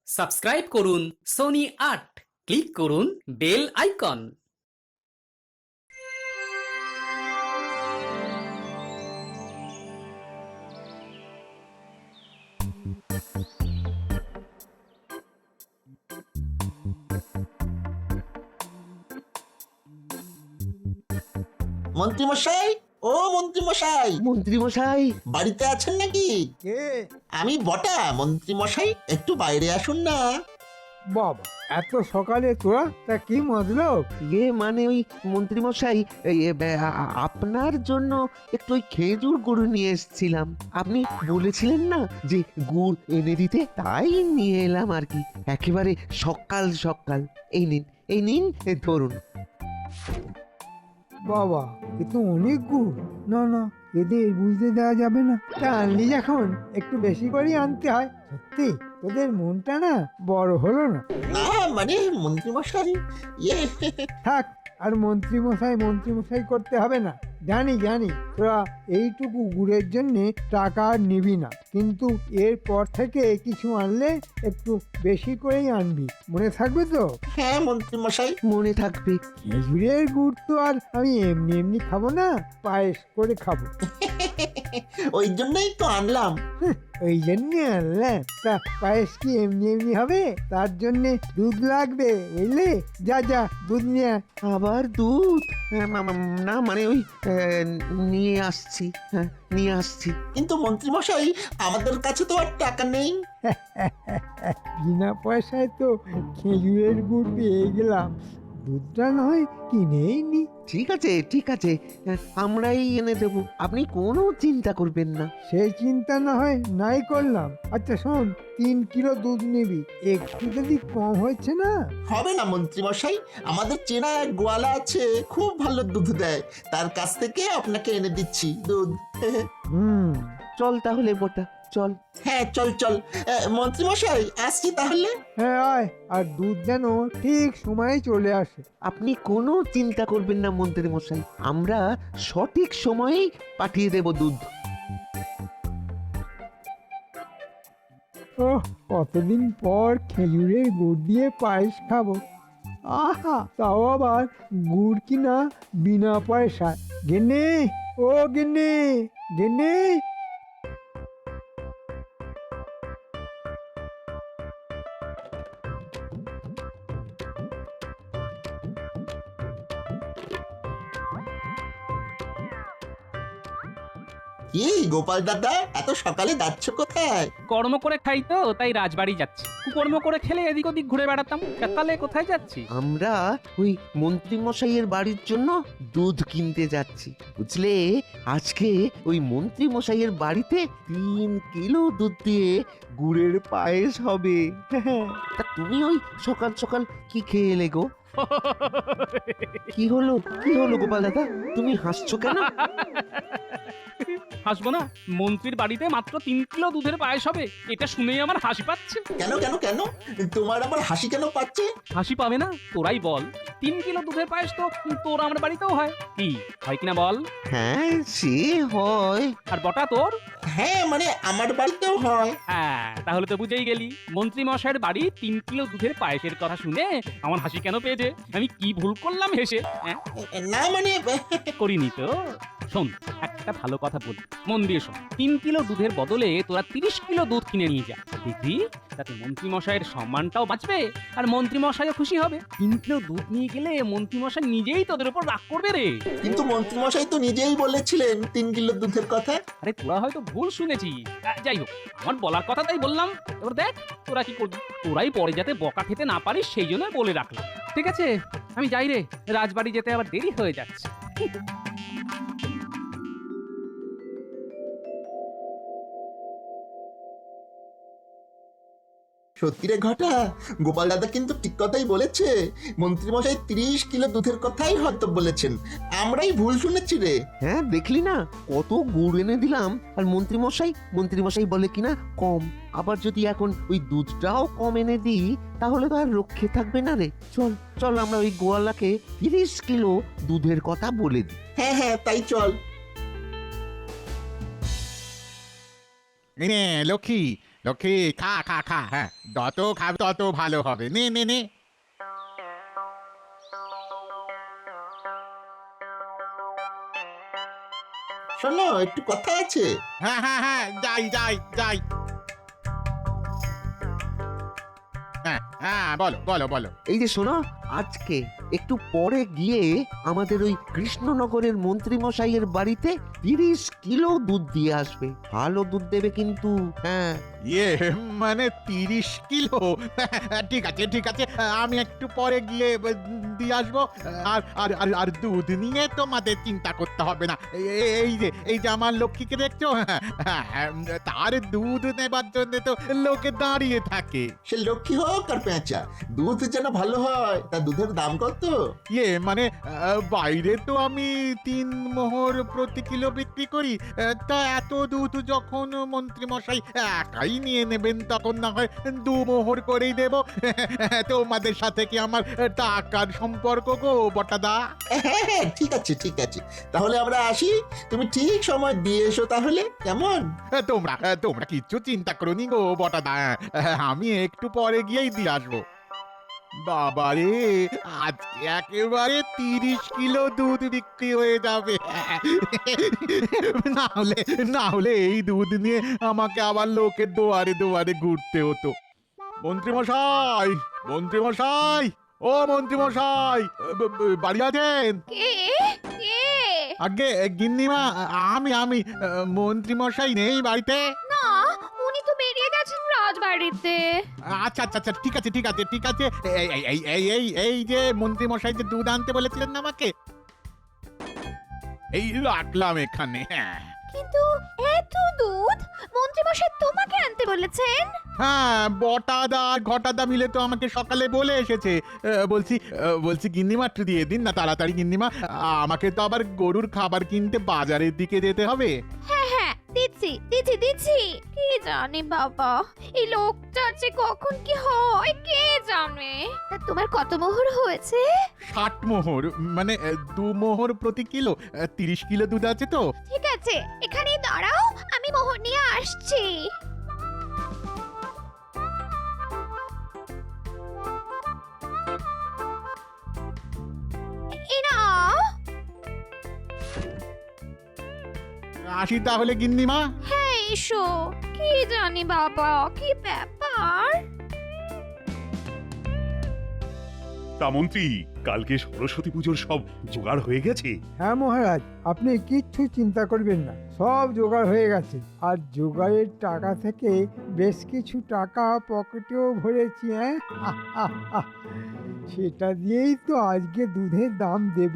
Subscribe করুন Sony ৮, click করুন bell icon. মন্ত্রীমশাই, ও মন্ত্রীমশাই, মন্ত্রীমশাই, বাড়িতে আছেন নাকি? কে? আমি বটা মন্ত্রীমশাই, একটু বাইরে আসুন না। বাবা, এত সকালে তোরা তা কি মতলব? মানে ওই মন্ত্রীমশাই, আপনার জন্য একটু ওই খেজুর গুড় নিয়ে এসেছিলাম। আপনি বলেছিলেন না যে গুড় এনে দিতে, তাই নিয়ে এলাম আর কি। একেবারে সকাল সকাল। এই নিন ধরুন। বাবা, এ তো অনেক গুড়। না না, এদের বুঝতে দেওয়া যাবে না। তা আনলি যখন একটু বেশি করেই আনতে হয়। সত্যি তোদের মনটা না বড় হলো না। না মানে মন্ত্রীমশাই, ইয়ে থাক, আর মন্ত্রী মশাই করতে হবে না। জানি জানি তোরা এইটুকু গুড়ের জন্য টাকা আর নিবি না, কিন্তু এরপর থেকে কিছু আনলে একটু বেশি করেই আনবি। মনে থাকবে তো? হ্যাঁ মন্ত্রীমশাই। মনে থাকবে। খেজুরের গুড় তো আর আমি এমনি এমনি খাবো না, পায়েস করে খাবো। ওই জন্যই তো আনলাম। ওই জন্যে আনলাম। তা পায়েস কি এমনি এমনি হবে? তার জন্যে দুধ লাগবে, বুঝলে? যা যা, দুধ নিয়ে আয়। আবার দুধ? না মানে ওই নিয়ে আসছি। হ্যাঁ, নিয়ে আসছি। কিন্তু মন্ত্রীমশাই, আমাদের কাছে তো আর টাকা নেই। বিনা পয়সায় তো খেজুরের গুড় পেয়ে গেলাম, দুধটা নয় কিনেই নি। ঠিক আছে, ঠিক আছে, আমরাই এনে দেবো। আপনি কোনো চিন্তা করবেন না। সেই চিন্তা না হয় নাই করলাম। আচ্ছা শোন, 3 কিলো দুধ নিবি, একটু যদি কম হয়েছে না। হবে না মন্ত্রীমশাই, আমাদের চেনা এক গোয়ালা আছে, খুব ভালো দুধ দেয়, তার কাছ থেকে আপনাকে এনে দিচ্ছি দুধ। হুম। চল তাহলে বটা, চল। হ্যাঁ চল চল। মন্ত্রীমশাই, আসছি তাহলে। হ্যাঁ আয়, আর দুধ যেন ঠিক সময়ে চলে আসে। আপনি কোনো চিন্তা করবেন না মন্ত্রী মশাই, আমরা সঠিক সময়েই পাঠিয়ে দেব দুধ। ওহ, কতদিন পর খেজুরের গুড় দিয়ে পায়েস খাবো। আহা, তাও আবার গুড় কিনা বিনা পয়সায়। গেনে, ও গেনে, গেনে। কি গোপাল দাদা, এত সকালে যাচ্ছ কোথায়? কর্ম করে খাই তো, তাই রাজবাড়ি যাচ্ছি। কুকর্ম করে খেলে এদিক ওদিক ঘুরে বেড়াতাম, তাহলে কোথায় যাচ্ছি? আমরা ওই মন্ত্রী মশাইয়ের বাড়ির জন্য দুধ কিনতে যাচ্ছি, বুঝলে? আজকে ওই মন্ত্রী মশাইয়ের বাড়িতে 3 কিলো দুধ দিয়ে গুড়ের পায়েস হবে। তা তুমি ওই সকাল সকাল কি খেয়ে এলে গো? কি হলো, কি হলো গোপাল দাদা, তুমি হাসছো কেন? হাসবো না? মন্ত্রীর বাড়িতে মাত্র 3 কিলো দুধের পায়েস হবে, এটা শুনেই আমার হাসি পাচ্ছে। কেন কেন কেন, তোমার আবার হাসি কেন পাচ্ছে? হাসি পাবে না? তোরাই বল। 3 কিলো দুধের পায়েস তো তোর আমার বাড়িতেও হয়, কি হয় কিনা বল? হ্যাঁ, সে হয়। আর বটা তোর? হ্যাঁ মানে আমার বাড়িতেও হয়। হ্যাঁ, তাহলে তো বুঝেই গেলি। মন্ত্রী মশাইয়ের বাড়ি 3 কিলো দুধের পায়েসের কথা শুনে আমার হাসি কেন পেয়েছে? আমি কি ভুল করলাম হেসে? হ্যাঁ, না মানে করিনি তো। শোন, একটা ভালো কথা বলি, মন দিয়ে শোন। 3 কিলো দুধের বদলে তোরা 30 কিলো দুধ কিনে নিয়ে যা, দেখবি তাতে মন্ত্রী মশাইয়ের সম্মানটাও বাঁচবে, আর মন্ত্রী মশাইও খুশি হবে। 3 কিলো দুধ নিয়ে গেলে মন্ত্রী মশাই নিজেই তোদের উপর রাগ করবে রে। কিন্তু মন্ত্রীমশাই তো নিজেই বলেছিলেন 3 কিলো দুধের কথা। আরে তোরা হয়তো ভুল শুনেছিস। যাই হোক, আমার বলার কথা তাই বললাম। এবার দেখ তোরা কি করবি। তোরাই পরে যাতে বকা খেতে না পারিস সেই জন্য বলে রাখলাম। ঠিক আছে, আমি যাই রে, রাজবাড়ি যেতে আবার দেরি হয়ে যাচ্ছে। সত্যি রে ঘটা, গোপাল দাদা কিন্তু ঠিক কথাই বলেছে। মন্ত্রীমশাই 30 কিলো দুধের কথাই হয়তো বলেছেন, আমরাই ভুল শুনেছি রে। হ্যাঁ, দেখলি না কত গুড় এনে দিলাম, আর মন্ত্রী মশাই বলে কিনা কম। আবার যদি এখন ওই দুধটাও কম এনে দিই, তাহলে তো আর রক্ষে থাকবে না রে। চল চল, আমরা ওই গোয়ালাকে 30 কিলো দুধের কথা বলে দিই। হ্যাঁ হ্যাঁ তাই চল। লক্ষ্মী, লক্ষ্মী খা খা খা, হ্যাঁ যত খাবে তত ভালো হবে, নে নে নে। শোনো, একটু কথা আছে। হ্যাঁ হ্যাঁ হ্যাঁ, যাই যাই যাই। হ্যাঁ হ্যাঁ, বলো বলো বলো। এই যে শোনো, আজকে একটু পরে গিয়ে আমাদের ওই কৃষ্ণনগরের মন্ত্রী মশাইয়ের বাড়িতে 30 কিলো দুধ দিয়ে আসবে। ভালো দুধ দেবে কিন্তু, হ্যাঁ। ইয়ে মানে 30 কিলো? ঠিক আছে ঠিক আছে, আমি একটু পরে গিয়ে দিয়ে আসবো। আর আর আর আর দুধ নিয়ে তোমাদের চিন্তা করতে হবে না। এই যে আমার লক্ষ্মীকে দেখছো, তার দুধ নেবার জন্য তো লোকে দাঁড়িয়ে থাকে। সে লক্ষ্মী হোক আর পেঁচা, দুধ যেন ভালো হয়। তা দুধের দাম কত? ইয়ে মানে বাইরে তো আমি 3 মোহর প্রতি কিলো বিক্রি করি। তা এত দুধ যখন মন্ত্রী মশাই একাই নিয়ে নেবেন, তখন না হয় 2 মোহর করেই দেব। তোমাদের সাথে কি আমার টাকার সম্পর্ক গো বটাদা? হ্যাঁ, ঠিক আছে ঠিক আছে, তাহলে আমরা আসি। তুমি ঠিক সময় দিয়ে এসো তাহলে, কেমন? তোমরা তোমরা কিচ্ছু চিন্তা করোনি গো বটাদা, আমি একটু পরে গিয়েই দিয়ে আসবো। বাবারে, আজকে একেবারে 30 কিলো দুধ বিক্রি হয়ে যাবে। না হলে এই দুধ নিয়ে আমাকে আবার লোকের দুয়ারে দুয়ারে ঘুরতে হতো। মন্ত্রী মশাই, মন্ত্রী মশাই, ও মন্ত্রী মশাই, বাড়ি আছেন? কে কে? আগে গিন্নিমা, আমি মন্ত্রী মশাই নেই বাড়িতে? না, উনি তো বেরিয়ে গেছেন রাজবাড়িতে। আচ্ছা আচ্ছা আচ্ছা, ঠিক আছে ঠিক আছে ঠিক আছে। এই যে মন্ত্রী মশাই যে দুধ আনতে বলেছিলেন না আমাকে, এই রাখলাম এখানে। কিন্তু এত দুধ মন্ত্রীমশাই তোমাকে আনতে বলেছেন? হ্যাঁ, বটাদা আর ঘটাদা মিলে তো আমাকে সকালে বলে এসেছে। বলছি গিন্নিমা একটু দিয়ে দিন না তাড়াতাড়ি গিন্নিমা, আমাকে তো আবার গরুর খাবার কিনতে বাজারের দিকে যেতে হবে। হ্যাঁ হ্যাঁ, দিচ্ছি দিচ্ছি দিচ্ছি। কি জানি বাবা, এই লোকটার যে কখন কি হয় কে জানে। তা তোমার কত মোহর হয়েছে? 60 মোহর, মানে 2 মোহর প্রতি কিলো। 30 কিলো দুধ আছে তো। ঠিক আছে, এখানেই দাঁড়াও, আমি মোহর নিয়ে আসছি। এই নাও। আসি তাহলে গিন্নিমা। হ্যাঁ এসো। কি জানি বাবা, কি ব্যাপার। তা মন্ত্রী, কালকে সরস্বতী পুজোর সব জোগাড় হয়ে গেছে? হ্যাঁ মহারাজ, আপনি কিচ্ছু চিন্তা করবেন না, সব জোগাড় হয়ে গেছে। আর জোগাড়ের টাকা থেকে বেশ কিছু টাকা পকেটেও ভরেছি। হ্যাঁ, সেটা দিয়েই তো আজকে দুধের দাম দেব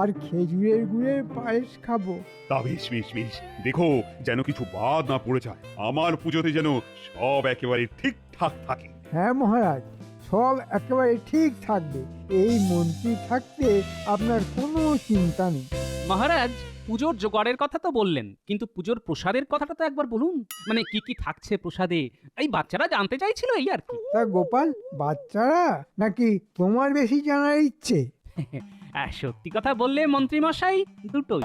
আর খেজুরের গুড়ের পায়েস খাবো। তা বেশ বেশ বেশ, দেখো যেন কিছু বাদ না পড়ে যায়। আমার পুজোতে যেন সব একেবারে ঠিকঠাক থাকে। হ্যাঁ মহারাজ, সব একেবারে ঠিক থাকবে। এই মন্ত্রী থাকতে আপনার কোনো চিন্তা নেই। মহারাজ, পুজোর জোগাড়ের কথা তো বললেন, কিন্তু পুজোর প্রসাদের কথাটা তো একবার বলুন। মানে কি কি থাকছে প্রসাদে, এই বাচ্চারা জানতে চাইছিল, এই আর কি। তা গোপাল, বাচ্চারা নাকি তোমার বেশি জানার ইচ্ছে? সত্যি কথা বললে মন্ত্রী মশাই, দুটোই।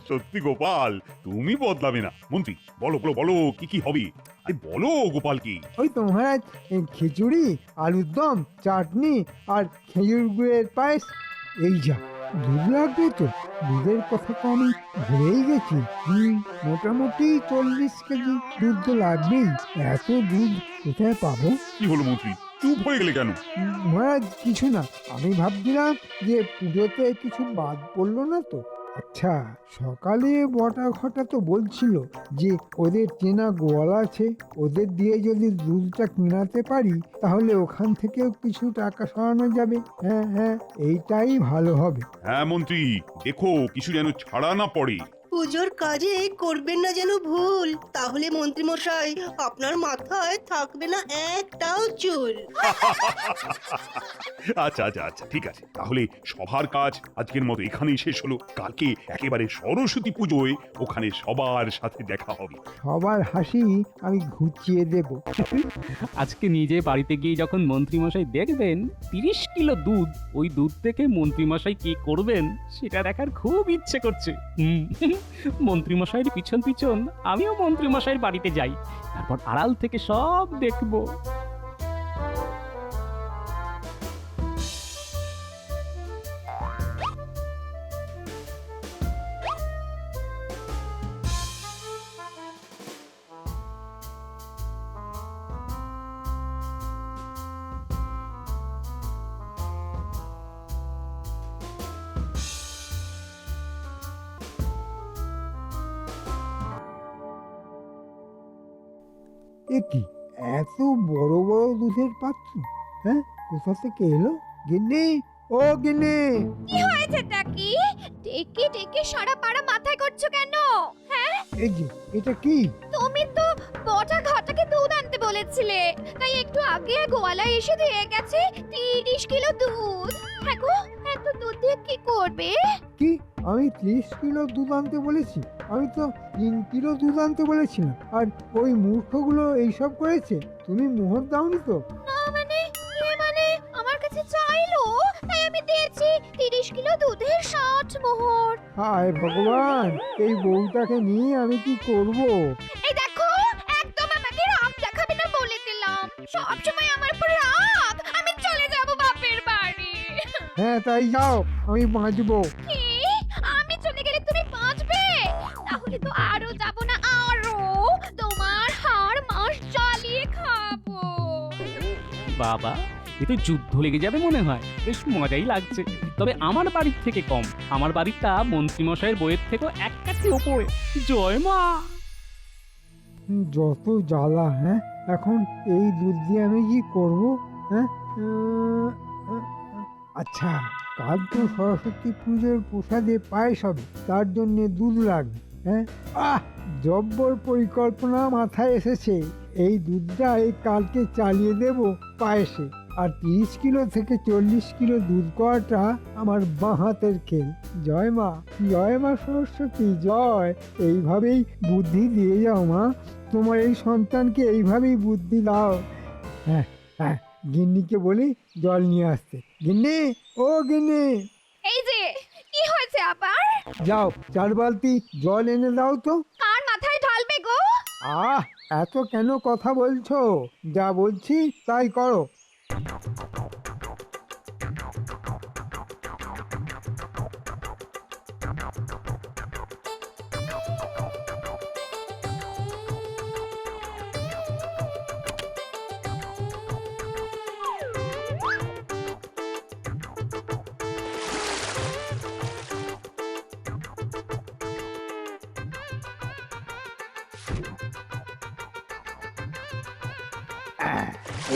সত্যি গোপাল, তুমি বদলাবে না। মন্ত্রী বলো বলো বলো, কি কি হবে? আরে বলো গোপাল, কি? ওই তো মহারাজ, এই খিচুড়ি, আলুর দম, চাটনি আর খেজুর গুড়ের পায়েস। এই যা, দুধ লাগবে তো। দুধের কথা তো আমি ভুলেই গেছি। মোটামুটি 40 কেজি দুধ তো লাগবেই। এত দুধ কোথায় পাবো? কি হলো মন্ত্রী, চুপ হয়ে গেলে কেন? মহারাজ কিছু না, আমি ভাবছিলাম যে পুজোতে কিছু বাদ পড়লো না তো। আচ্ছা, সকালে বটা ঘটা তো বলছিল যে ওদের চেনা গোয়াল আছে, ওদের দিয়ে যদি দুধটা কিনাতে পারি তাহলে ওখান থেকেও কিছু টাকা সরানো যাবে। হ্যাঁ হ্যাঁ, এইটাই ভালো হবে। হ্যাঁ মন্ত্রী, দেখো কিছু যেন ছাড়া না পড়ে। পুজোর কাজে করবেন না যেন ভুল, তাহলে মন্ত্রী মশাই আপনার মাথায় থাকবে না একটাও চুল। আচ্ছা আচ্ছা আচ্ছা, ঠিক আছে, তাহলে সবার কাজ আজকের মতো এখানেই শেষ হলো। কালকে একেবারে সরস্বতী পুজোয় ওখানে সবার সাথে দেখা হবে। সবার হাসি আমি ঘুচিয়ে দেব। আজকে নিজে বাড়িতে গিয়ে যখন মন্ত্রী মশাই দেখবেন 30 কিলো দুধ, ওই দুধ থেকে মন্ত্রী মশাই কি করবেন সেটা দেখার খুব ইচ্ছে করছে। মন্ত্রীমশাইয়ের পিছন পিছন আমিও মন্ত্রীমশাইয়ের বাড়িতে যাই, তারপর আড়াল থেকে সব দেখবো। এ কি এত বড় বড় দুধের পাত্র? হ্যাঁ, কোথা থেকে এলো? গিন্নি, ও গিন্নি! কি হয়েছেটা কি? ডেকে ডেকে সারা পাড়া মাথায় করছো কেন? হ্যাঁ, এই যে, এটা কি? তুমি তো বটা ঘটাকে দুধ আনতে বলেছিলে, তাই একটু আগে গোয়ালা এসে দিয়ে গেছে 30 কিলো দুধ। হ্যাঁ গো, এত দুধ দিয়ে কি করবে? কি আমি 30 কিলো দুধ আনতে বলেছি? আমি তো 3 কিলো দুধ আনতে বলেছিলাম। আর ওই মূর্খগুলো এইসব করেছে? তুমি মোহর দাওনি তো? না মানে, মানে আমার কাছে চাইলো, তাই আমি দিয়েছি 30 কিলো দুধের 60 মোহর। হায় ভগবান, এই বউটাকে নিয়ে আমি কি করব? এই দেখো, একদম আমাকে রাগ দেখাবে না বলে দিলাম। সব সময় আমার উপর রাগ, আমি চলে যাব বাপের বাড়ি। হ্যাঁ তাই যাও, আমি বাঁচবো। কি? আমি চলে গেলে তুমি বাঁচবে? তাহলে তো আরো যাব না, আরো তোমার হাড় মাস জ্বালিয়ে খাবো। বাবা, এ তো যুদ্ধ লেগে যাবে মনে হয়, বেশ মজাই লাগছে। তবে আমার বাড়ির থেকে কম, আমার বাড়িটা মন্ত্রীমশাইয়ের বইয়ের থেকেও এক কাঠি ওপরে। জয় মা। যত জ্বালা! হ্যাঁ, এখন এই দুধ দিয়ে আমি কি করব? হ্যাঁ, আচ্ছা, কাল তো সরস্বতী পুজোর প্রসাদে পায়েস হবে, তার জন্য দুধ লাগবে। হ্যাঁ, জব্বর পরিকল্পনা মাথায় এসেছে। এই দুধটাই কালকে চালিয়ে দেব পায়েসে। আর 30 কিলো থেকে 40 কিলো দুধ করাটা আমার বাঁ হাতের খেল। জয় মা, জয় মা সরস্বতী, জয়। এইভাবেই বুদ্ধি দিয়ে যাও মা, তোমার এই সন্তানকে এইভাবেই বুদ্ধি দাও। হ্যাঁ হ্যাঁ, গিন্নিকে বলি জল নিয়ে আসতে। গিন্নি, ও গিন্নি! এই যে, কি হয়েছে আবার? যাও, 4 বালতি জল এনে দাও তো। কার মাথায় ঢালবে গো? এত কেন কথা বলছো? যা বলছি তাই করো।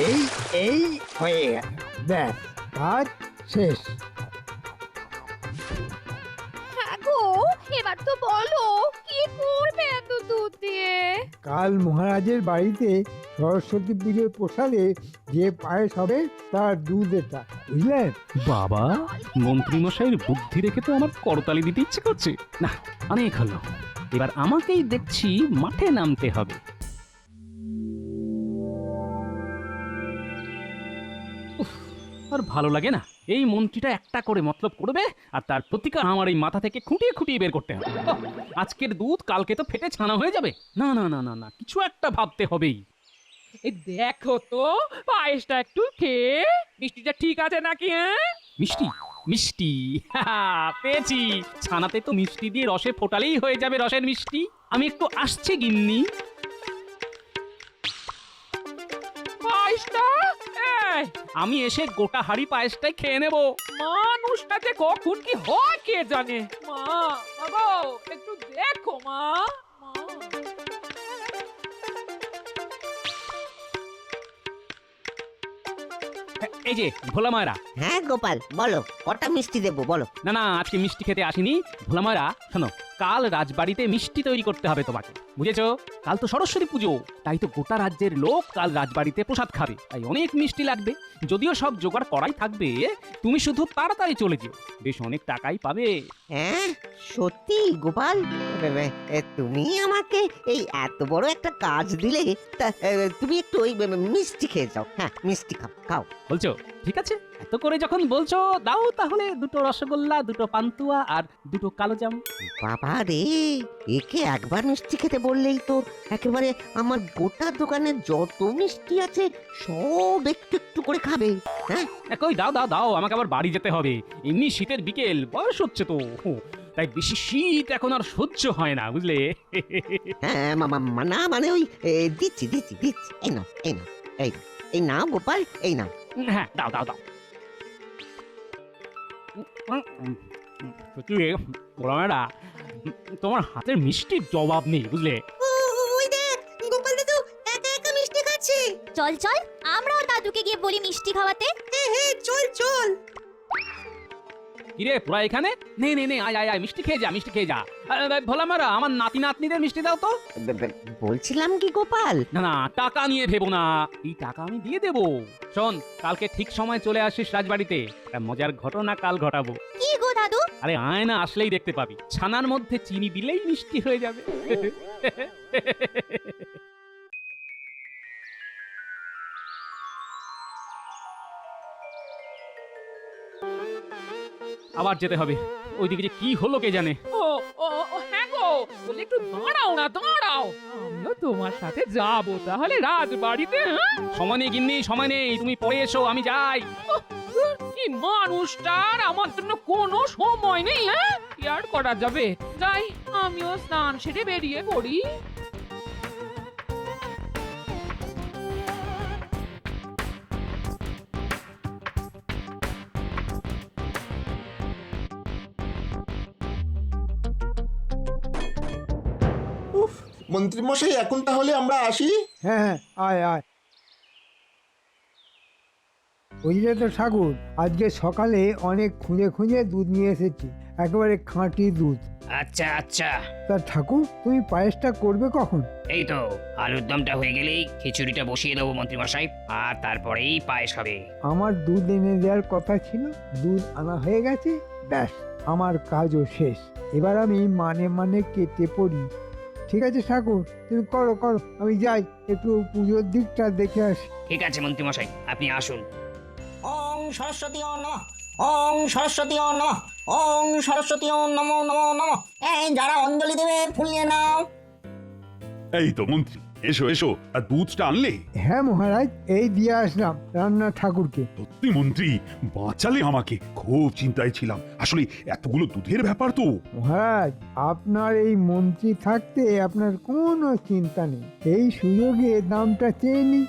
এই এই হয়ে গেল, ব্যাস, কাজ শেষ। হ্যাঁ গো, এবার তো বলো কি করবে এত দুধ দিয়ে? কাল মহারাজের বাড়িতে সরস্বতী পুজোর প্রসাদে যে পায়েস হবে তার দুধ এটা, বুঝলেন? বাবা, মন্ত্রীমশাইয়ের বুদ্ধি রেখে তো আমার করতালি দিতে ইচ্ছে করছে। না, অনেক হলো, এবার আমাকেই দেখছি মাঠে নামতে হবে। আর ভালো লাগে না, এই মন্ত্রীটা একটা করে মতলব করবে আর তার প্রতিকার আমার এই মাথা থেকে খুঁটিয়ে খুঁটিয়ে বের করতে হবে। আজকের দুধ কালকে তো ফেটে ছানা হয়ে যাবে। না না না না না, কিছু একটা ভাবতে হবেই। এই দেখো তো, পায়েসটা একটু খেয়ে মিষ্টিটা ঠিক আছে নাকি? হ্যাঁ, মিষ্টি মিষ্টি, পেয়েছি। ছানাতে তো মিষ্টি দিয়ে রসে ফোটালেই হয়ে যাবে রসের মিষ্টি। আমি একটু আসছি গিন্নি। পায়েসটা আমি এসে গোটা হাড়ি পায়েসটাই খেয়ে নেব। মানুষটাতে কখন কি হয় কে জানে। মা, গো একটু দেখো মা। এই যে ভোলা মায়েরা। হ্যাঁ গোপাল, বলো কটা মিষ্টি দেবো বলো। না না, আজকে মিষ্টি খেতে আসিনি। ভোলা মায়েরা শোনো, কাল রাজবাড়িতে মিষ্টি তৈরি করতে হবে তোমাকে, বুঝেছো? কাল তো সরস্বতী পুজো, তাই তো গোটা রাজ্যের লোক কাল রাজবাড়িতে প্রসাদ খাবে, তাই অনেক মিষ্টি লাগবে। যদিও সব জোগাড় করাই থাকবে, তুমি শুধু তাড়াতাড়ি চলে যেও, বেশ অনেক টাকাই পাবে। হ্যাঁ সত্যি গোপাল, তুমি আমাকে এই এত বড় একটা কাজ দিলে, তা তুমি একটু ওই মিষ্টি খেয়ে যাও। হ্যাঁ, মিষ্টি খাও খাও। বলছো ঠিক আছে, এত করে যখন বলছো দাও তাহলে দুটো রসগোল্লা, দুটো পান্তুয়া আর দুটো কালোজাম। বাবা রে, একে একবার মিষ্টি খেতে বললেই তো একেবারে আমার গোটা দোকানে যত মিষ্টি আছে সব একটু একটু করে খাবে। হ্যাঁ, কই দাও দাও দাও, আমাকে আবার বাড়ি যেতে হবে। এমনি শীতের বিকেল, বয়স হচ্ছে তো, তাই বেশি শীত এখন আর সহ্য হয় না, বুঝলে? হ্যাঁ, না মানে ওই দিচ্ছি দিচ্ছি দিচ্ছি, এই নাও এই নাও, এই নাও গোপাল, এই নাও। হ্যাঁ, দাও দাও দাও। সত্যি গোলামেরা, তোমার হাতের মিষ্টির জবাব নেই, বুঝলে? ওই দেখ, গোপাল দাদু একা একা মিষ্টি খাচ্ছে। চল চল, আমরাও দাদুকে গিয়ে বলি মিষ্টি খাওয়াতে। হ্যাঁ, চল চল। কিরে তোরা এখানে? নে নে নে, আয় আয় আয়, মিষ্টি খেয়ে যা, মিষ্টি খেয়ে যা। ভোলামারা, আমার নাতি নাতনিদের মিষ্টি দাও তো। বলছিলাম কি গোপাল, না না, টাকা নিয়ে ভেবো না, এই টাকা আমি দিয়ে দেবো। শোন, কালকে ঠিক সময় চলে আসিস রাজবাড়িতে, একটা মজার ঘটনা কাল ঘটাবো। কি গো দাদু? আরে আয় না, আসলেই দেখতে পাবি। ছানার মধ্যে চিনি দিলেই মিষ্টি হয়ে যাবে। আবার যেতে হবে, ওইদিকে যে কি হলো কে জানে। ও ও ও, হ্যাঁ গো, বলে একটু দাঁড়াও না, দাঁড়াও, আমিও তোমার সাথে যাবো তাহলে রাজবাড়িতে। হ্যাঁ, সময় নেই গিন্নি, সময় নেই, তুমি পরে এসো, আমি যাই। এই মানুষটার আমার জন্য কোনো সময় নেই। হ্যাঁ, কি আর করা যাবে, যাই, আমিও স্নান সেরে বেরিয়ে পড়ি। উফ, মন্ত্রীমশাই এখন তাহলে আমরা আসি। হ্যাঁ হ্যাঁ, আয় আয়। বুঝলে তো ঠাকুর, আজকে সকালে অনেক খুঁজে খুঁজে দুধ নিয়ে এসেছি, একেবারে খাঁটি দুধ। আচ্ছা আচ্ছা, তা ঠাকুর, তুমি পায়েসটা করবে কখন? এই তো আলুর দমটা হয়ে গেলেই খিচুড়িটা বসিয়ে দেবো মন্ত্রীমশাই, আর তারপরেই পায়েস হবে। আমার দুধ এনে দেওয়ার কথা ছিল, দুধ আনা হয়ে গেছে, ব্যাস আমার কাজও শেষ। এবার আমি মানে মানে কেটে পড়ি। ঠিক আছে ঠাকুর, তুমি করো করো, আমি যাই একটু পুজোর দিকটা দেখে আসি। ঠিক আছে মন্ত্রীমশাই, আপনি আসুন। ওং সরস্বতী ও নমঃ, ওং সরস্বতী ও নমঃ, ওং সরস্বতী ও নমো নমো নমঃ। এই যারা অঞ্জলি দেবে ফুল নিয়ে নাও। এই তো মন্ত্রী, এসো এসো, আর দুধটা আনলে? হ্যাঁ মহারাজ, এই দিয়ে আসলাম রান্না ঠাকুরকে। সত্যি মন্ত্রী, বাঁচালে আমাকে, খুব চিন্তায় ছিলাম। আসলে এতগুলো দুধের ব্যাপার তো। মহারাজ, আপনার এই মন্ত্রী থাকতে আপনার কোনো চিন্তা নেই। এই সুযোগে দামটা চেয়ে নি।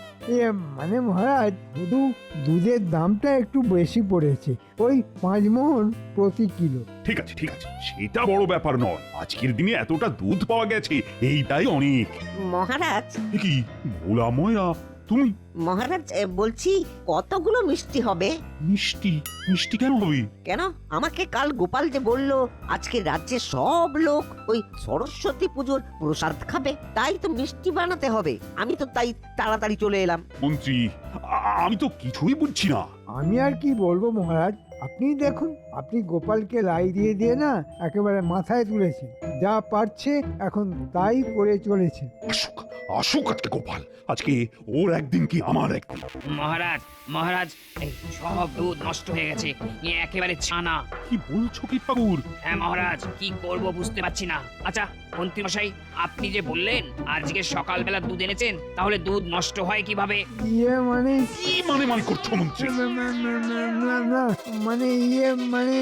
মানে মহারাজ, শুধু দুধের দামটা একটু বেশি পড়েছে, ওই 5 মোহর প্রতি কিলো। ঠিক আছে ঠিক আছে, সেটা বড় ব্যাপার নয়। আজকের দিনে এতটা দুধ পাওয়া গেছে, এইটাই অনেক। মহারাজ, এ কি ভোলা ময়া, তুমি? মহারাজ বলছি কতগুলো মিষ্টি হবে? মিষ্টি? মিষ্টি কেন হবে? কেন, আমাকে কাল গোপাল যে বলল আজকে রাজ্যের সব লোক ওই সরস্বতী পুজোর প্রসাদ খাবে, তাই তো মিষ্টি বানাতে হবে। আমি তো তাই তাড়াতাড়ি চলে এলাম। মন্ত্রী, আমি তো কিছুই বুঝছি না। আমি আর কি বলবো মহারাজ, আপনি দেখুন, আপনি গোপালকে লাই দিয়ে দিয়ে না একেবারে মাথায় তুলেছেন। যা পারছে এখন তাই করে চলেছে। আসুক আসুক আজকে গোপাল, আজকে ওর একদিন কি আমার একদিন। মহারাজ মহারাজ, এই সব দুধ নষ্ট হয়ে গেছে, একেবারে ছানা। কি বলছো কি ঠাকুর? হ্যাঁ মহারাজ, কি করব বুঝতে পারছি না। আচ্ছা মন্ত্রীমশাই, আপনি যে বললেন আজকে সকালবেলা দুধ এনেছেন, তাহলে দুধ নষ্ট হয় কিভাবে? মানে কি মানে করছো মন্ত্রী? না, মানে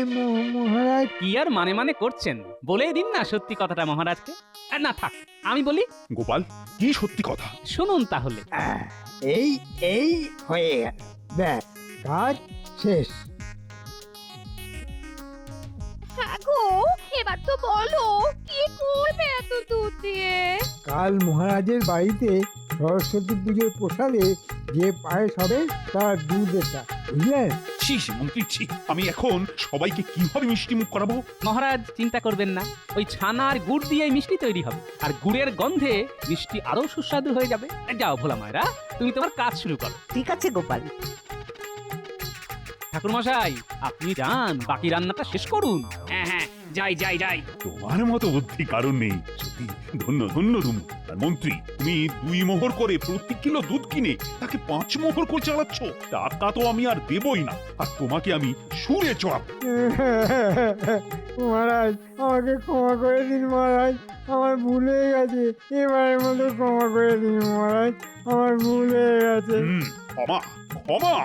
মহারাজ, কি আর মানে মানে করছেন, বলেই দিন না সত্যি কথাটা মহারাজকে। না থাক, আমি বলি। গোপাল, কি সত্যি কথা? শুনুন তাহলে। এই এই হয়ে গেল, ব্যাস কাজ শেষ। হ্যাঁ গো, এবার তো বলো কি করবে এত দুধ দিয়ে? কাল মহারাজের বাড়িতে সরস্বতী পুজোর প্রসাদে যে পায়েস হবে তার দুধ এটা, বুঝলেন? ছি মন্ত্রী ছি, আমি এখন সবাইকে কিভাবে মিষ্টি মুখ করাবো? মহারাজ চিন্তা করবেন না, ওই ছানা আর গুড় দিয়ে মিষ্টি তৈরি হবে, আর গুড়ের গন্ধে মিষ্টি আরো সুস্বাদু হয়ে যাবে। যাও ভোলা মায়েরা, তুমি তোমার কাজ শুরু করো। ঠিক আছে গোপাল। ঠাকুর মশাই, আপনি যান, বাকি রান্নাটা শেষ করুন। হ্যাঁ হ্যাঁ, যাই যাই যাই। তোমার মতো বুদ্ধি কারণ নেই, সত্যি ধন্য ধন্য তুমি। আর মন্ত্রী, তুমি 2 মোহর করে প্রতি কিলো দুধ কিনে তাকে 5 মোহর করে চালাচ্ছ। টাকা তো আমি আর দেবই না, আর তোমাকে আমি সুরে চড়াবো। মহারাজ আমাকে ক্ষমা করে দিন মহারাজ, আমার ভুল হয়ে গেছে, এবারের মতো ক্ষমা করে দিন মহারাজ, আমার ভুল হয়ে গেছে। ক্ষমা ক্ষমা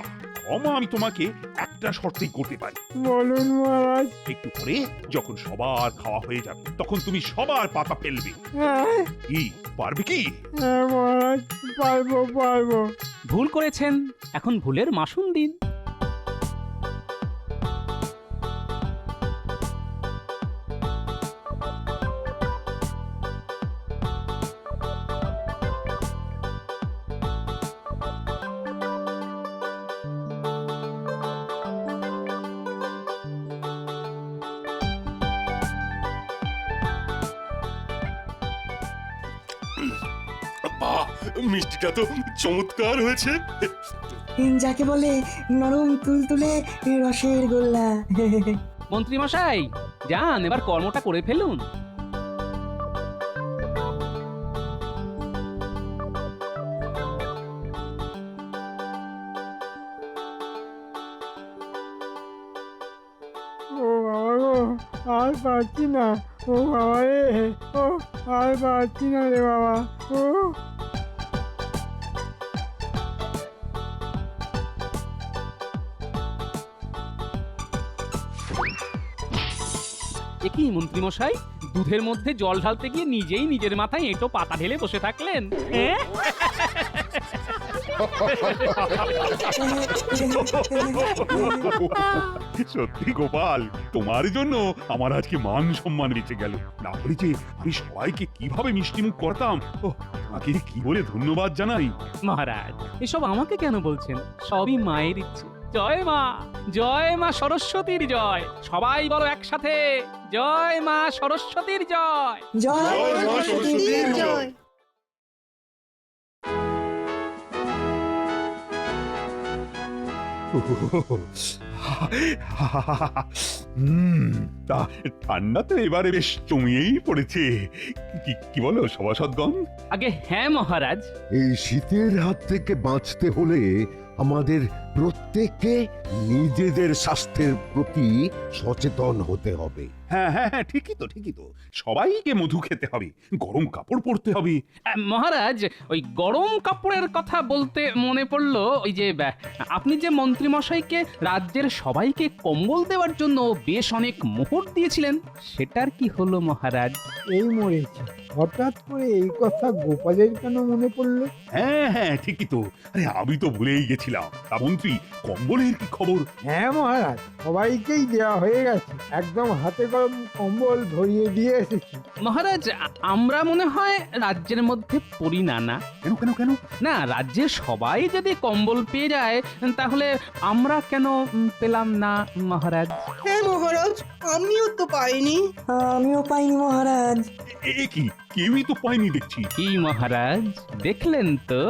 ক্ষমা আমি তোমাকে একটা শর্তেই করতে পারি। বলুন মহারাজ। একটু পরে যখন সবার খাওয়া হয়ে যাবে তখন তুমি সবার পাতা ফেলবে। হ্যাঁ কি পারবে কি? হ্যাঁ মহারাজ, পারবো পারবো। ভুল করেছেন, এখন ভুলের মাসুল দিন। মিষ্টিটা তো চমৎকার হয়েছে। যাকে বলে নরম তুলতুলে রসের গোল্লা। মন্ত্রী মশাই, যান এবার কর্মটা করে ফেলুন। ও বাবা গো, আর পারছি না, ও বাবা রে, ও আর পারছি না রে বাবা, ও এ কি মন্ত্রী মশাই, দুধের মধ্যে জল ঢালতে গিয়ে নিজেই নিজের মাথায় এঁটো পাতা ঢেলে বসে থাকলেন? হ্যাঁ? সত্যি গোপাল, তোমার জন্য আমার আজকে মান সম্মান বেঁচে গেল। না হলে যে আমি সবাইকে কিভাবে মিষ্টিমুখ করতাম। তোমাকে কি বলে ধন্যবাদ জানাই। মহারাজ, এসব আমাকে কেন বলছেন? সবই মায়ের ইচ্ছে। জয় মা, জয় মা সরস্বতীর জয়। সবাই বলো একসাথে, জয় মা সরস্বতীর জয়। জয় মা সরস্বতীর জয়। তা ঠান্ডা তো এবারে বেশ জমিয়েই পড়েছে। কি বলো সভাসদগণ? আগে হ্যাঁ মহারাজ। এই শীতের হাত থেকে বাঁচতে হলে আমাদের প্রত্যেককে নিজেদের স্বাস্থ্যের প্রতি সচেতন হতে হবে। হ্যাঁ হ্যাঁ হ্যাঁ, ঠিকই তো ঠিকই তো। সবাইকে মধু খেতে হবে, গরম কাপড় পরতে হবে। মহারাজ, ওই গরম কাপড়ের কথা বলতে মনে পড়লো, ওই যে আপনি যে মন্ত্রী মশাইকে রাজ্যের সবাইকে কম্বল দেওয়ার জন্য বেশ অনেক মোহর দিয়েছিলেন, সেটার কি হলো মহারাজ? এই মরেছে, হঠাৎ করে এই কথা গোপালের কেন মনে পড়লো? হ্যাঁ হ্যাঁ ঠিকই তো। আরে আমি তো ভুলেই গেছিলাম। তা মন্ত্রী, কম্বলের কি খবর? হ্যাঁ মহারাজ, সবাইকেই দেওয়া হয়ে গেছে, একদম হাতে গরম কম্বল ধরিয়ে দিয়ে এসেছি। মহারাজ, আমরা মনে হয় রাজ্যের মধ্যে পড়ি না। না কেন কেন কেন? না, রাজ্যের সবাই যদি কম্বল পেয়ে যায় তাহলে আমরা কেন পেলাম না মহারাজ? হ্যাঁ মহারাজ, আমিও তো পাইনি। আমিও পাইনি মহারাজ। এ কি, কেউই তো পায়নি দেখছি। কি মহারাজ, দেখলেন তো?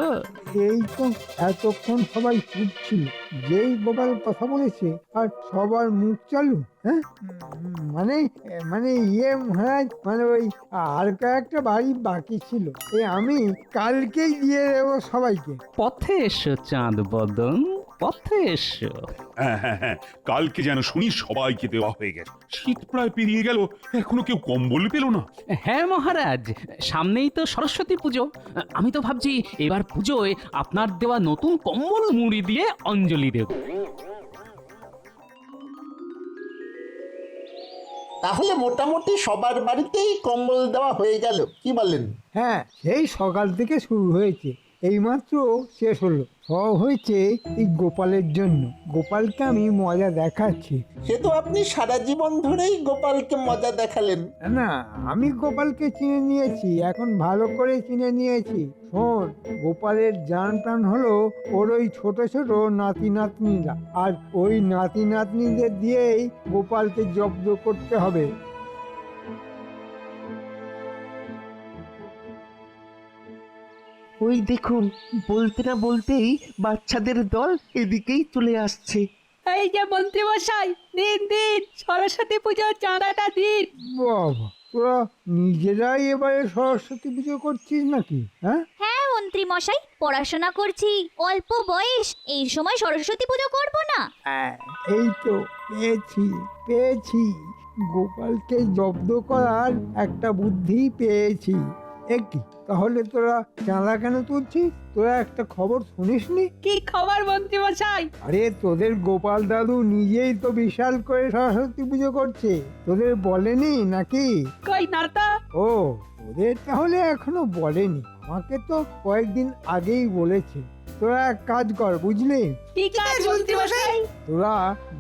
এই তো এতক্ষণ সবাই চুপ ছিল, যেই গোপাল কথা বলেছে আর সবার মুখ চালু। হ্যাঁ মানে মানে মহারাজ, মানে ওই আর কয়েকটা বাড়ি বাকি ছিল, আমি কালকেই দিয়ে দেবো সবাইকে। পথে এসো চাঁদ বদন, পথে এসো। হ্যাঁ হ্যাঁ হ্যাঁ, কালকে যেন শুনি সবাইকে দেওয়া হয়ে গেছে। শীত প্রায় পেরিয়ে গেল, এখনো কেউ কম্বল পেল না। হ্যাঁ মহারাজ, সামনেই তো সরস্বতী পুজো। আমি তো ভাবছি এবার পুজোয় আপনার দেওয়া নতুন কম্বল মুড়ি দিয়ে অঞ্জলি দেব। তাহলে মোটামুটি সবার বাড়িতেই কম্বল দেওয়া হয়ে গেল, কি বলেন? হ্যাঁ, সেই সকাল থেকে শুরু হয়েছে, এইমাত্র শেষ হলো। সব হয়েছে এই গোপালের জন্য। গোপালকে আমি মজা দেখাচ্ছি। সে তো আপনি সারা জীবন ধরেই গোপালকে মজা দেখালেন। না, আমি গোপালকে চিনে নিয়েছি, এখন ভালো করে চিনে নিয়েছি। শোন, গোপালের জান প্রাণ হলো ওর ওই ছোট ছোট নাতি নাতনিরা, আর ওই নাতি নাতনিদের দিয়েই গোপালকে জব্দ করতে হবে। ওই দেখুন, বলতে না বলতেই বাচ্চাদের দল এদিকেই চলে আসছে। এই যে মন্ত্রী মশাই, দিন দিন সরস্বতী পূজার চাঁদাটা দিন। বাবা, তোরা নিজেরাই এবারে সরস্বতী পুজো করছিস নাকি? হ্যাঁ, হ্যাঁ মন্ত্রী মশাই, পড়াশোনা করছি, অল্প বয়স, এই সময় সরস্বতী পুজো করব না? এই তো পেয়েছি পেয়েছি, গোপালকে জব্দ করার একটা বুদ্ধি পেয়েছি। একই তাহলে তোরা চাঁদা কেন তুলছিস? তোরা একটা খবর শুনিসনি? কি খবর মন্ত্রী মশাই? আরে তোদের গোপাল দাদু নিজেই তো বিশাল করে সরস্বতী পুজো করছে, তোদের বলেনি নাকি? কই না তো। ও, তোদের তাহলে এখনো বলেনি, আমাকে তো কয়েকদিন আগেই বলেছে। তোরা এক কাজ কর, বুঝলি? ঠিক আছে মন্ত্রী মশাই। তোরা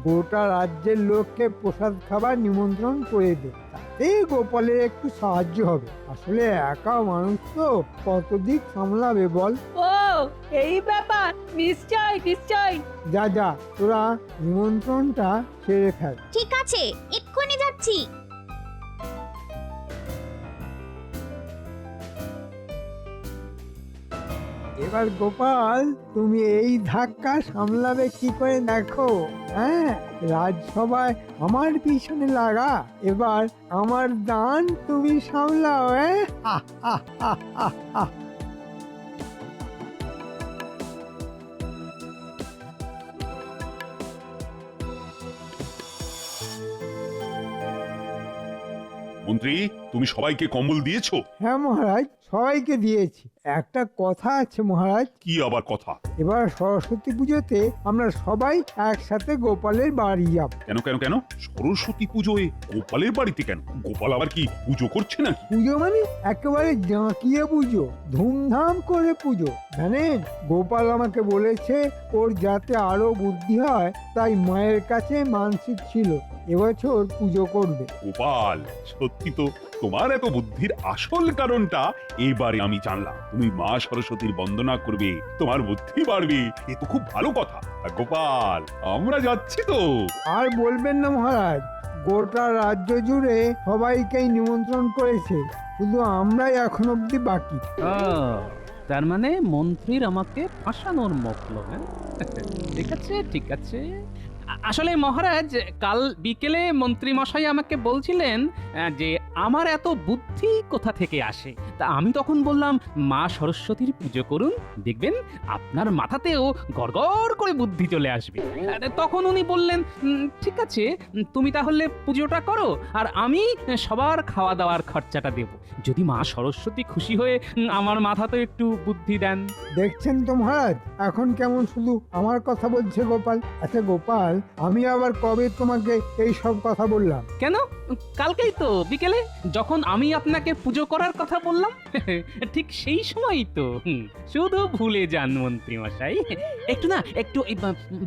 গোটা রাজ্যের লোককে প্রসাদ খাবার নিমন্ত্রণ করে দে, তাতে গোপালের একটু সাহায্য হবে। আসলে একা মানুষ তো কত দিক সামলাবে বল। ও, এই ব্যাপার, নিশ্চয় নিশ্চয়। যা যা, তোরা নিমন্ত্রণটা সেরে ফেল। ঠিক আছে, এক্ষুনি যাচ্ছি। এবার গোপাল, তুমি এই ধাক্কা সামলাবে কি করে দেখো। হ্যাঁ, রাজসভায় আমার পিছনে লাগা, এবার আমার দান তুমি সামলাও। হ্যাঁ, আহ, আহ, আহ, আহ, আহ। মন্ত্রী, তুমি সবাইকে কম্বল দিয়েছো? হ্যাঁ মহারাজ, সবাইকে দিয়েছি। একটা কথা আছে মহারাজ, কি আবার কথা? এবার সরস্বতী পুজোতে আমরা সবাই একসাথে গোপালের বাড়ি যাব। কেন কেন কেন? সরস্বতী পুজোয় গোপালের বাড়িতে কেন? গোপাল আবার কি পুজো করছে নাকি? পুজো মানে একেবারে জাঁকিয়ে পুজো, ধুমধাম করে পুজো। জানেন, গোপাল আমাকে বলেছে ওর যাতে আরো বুদ্ধি হয়, তাই মায়ের কাছে মানসিক ছিল এবছর পুজো করবে। গোপাল, সত্যি তো তোমার এত বুদ্ধির আসল কারণটা এবারে আমি জানলাম। তুমি মা সরস্বতীর বন্দনা করবে, তোমার বুদ্ধি বাড়বে, এ তো খুব ভালো কথা। আর গোপাল, আমরা যাচ্ছি তো। আর বলবেন না মহারাজ, গোটা রাজ্য জুড়ে সবাইকেই নিমন্ত্রণ করেছে, শুধু আমরাই এখন অব্দি বাকি। তার মানে মন্ত্রীর আমাকে ফাঁসানোর মতলব, হ্যাঁ? ঠিক আছে ঠিক আছে। আসলে মহারাজ, কাল বিকেলে মন্ত্রী মশাই আমাকে বলছিলেন যে আমার এত বুদ্ধি কোথা থেকে আসে। তা আমি তখন বললাম, মা সরস্বতীর পুজো করুন, দেখবেন আপনার মাথাতেও গড়গড় করে বুদ্ধি চলে আসবে। তখন উনি বললেন, ঠিক আছে, তুমি তাহলে পুজোটা করো, আর আমি সবার খাওয়া দাওয়ার খরচাটা দেব, যদি মা সরস্বতী খুশি হয়ে আমার মাথাতে একটু বুদ্ধি দেন। দেখছেন তো মহারাজ, এখন কেমন শুধু আমার কথা বলছে গোপাল। আচ্ছা গোপাল, আমি আবার কবে তোমাকে এই সব কথা বললাম? কেন, কালকেই তো বিকেলে, যখন আমি আপনাকে পুজো করার কথা বললাম। ঠিক সেই সময়ই তো। শুধু ভুলে যান মন্ত্রী মশাই, একটু না একটু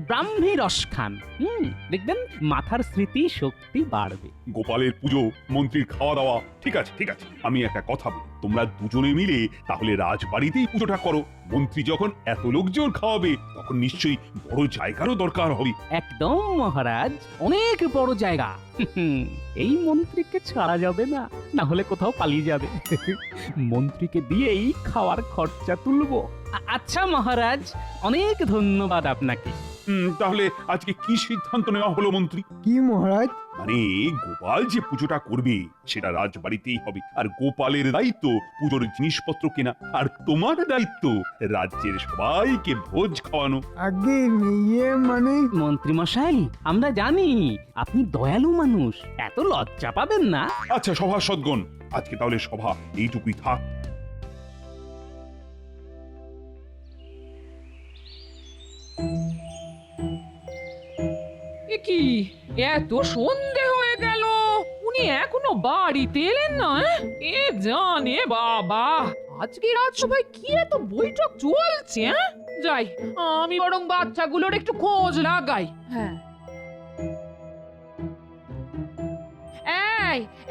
ব্রাহ্মী রস খান, দেখবেন মাথার স্মৃতি শক্তি বাড়বে। গোপালের পুজো, মন্ত্রীর খাওয়া দাওয়া, ঠিক আছে ঠিক আছে। আমি একটা কথা বলি, তোমরা দুজনে মিলে তাহলে রাজবাড়িতেই পুজোটা করো। মন্ত্রী যখন এত লোকজন খাওয়াবে, তখন নিশ্চয়ই বড় জায়গারও দরকার হবে। একদম মহারাজ, অনেক বড় জায়গা। এই মন্ত্রীকে ছাড়া যাবে না, না হলে কোথাও পালিয়ে যাবে। মন্ত্রীকে দিয়েই খাওয়ার খরচা তুলবো। আচ্ছা মহারাজ, অনেক ধন্যবাদ আপনাকে। তাহলে আজকে কি সিদ্ধান্ত নেওয়া হলো মন্ত্রী? কি মহারাজ? মানে গোপাল যে পুজোটা করবে সেটা রাজবাড়িতেই হবে, আর গোপালের দায়িত্ব পুজোর জিনিসপত্র কেনা, আর তোমার দায়িত্ব রাজ্যের সবাইকে ভোজ খাওয়ানো। আগে ইয়ে মানে মন্ত্রী মশাই, আমরা জানি আপনি দয়ালু মানুষ, এত লজ্জা পাবেন না। আচ্ছা সভাসদগণ, আজকে তাহলে সভা এইটুকুই থাক। কি এত সন্ধে হয়ে গেল, উনি এখনো বাড়িতে এলেন না? কে জানে বাবা, আজকে রাজসভায় কি এত বৈঠক চলছে? যাই, আমি বরং বাচ্চাগুলোর একটু খোঁজ লাগাই। হ্যাঁ,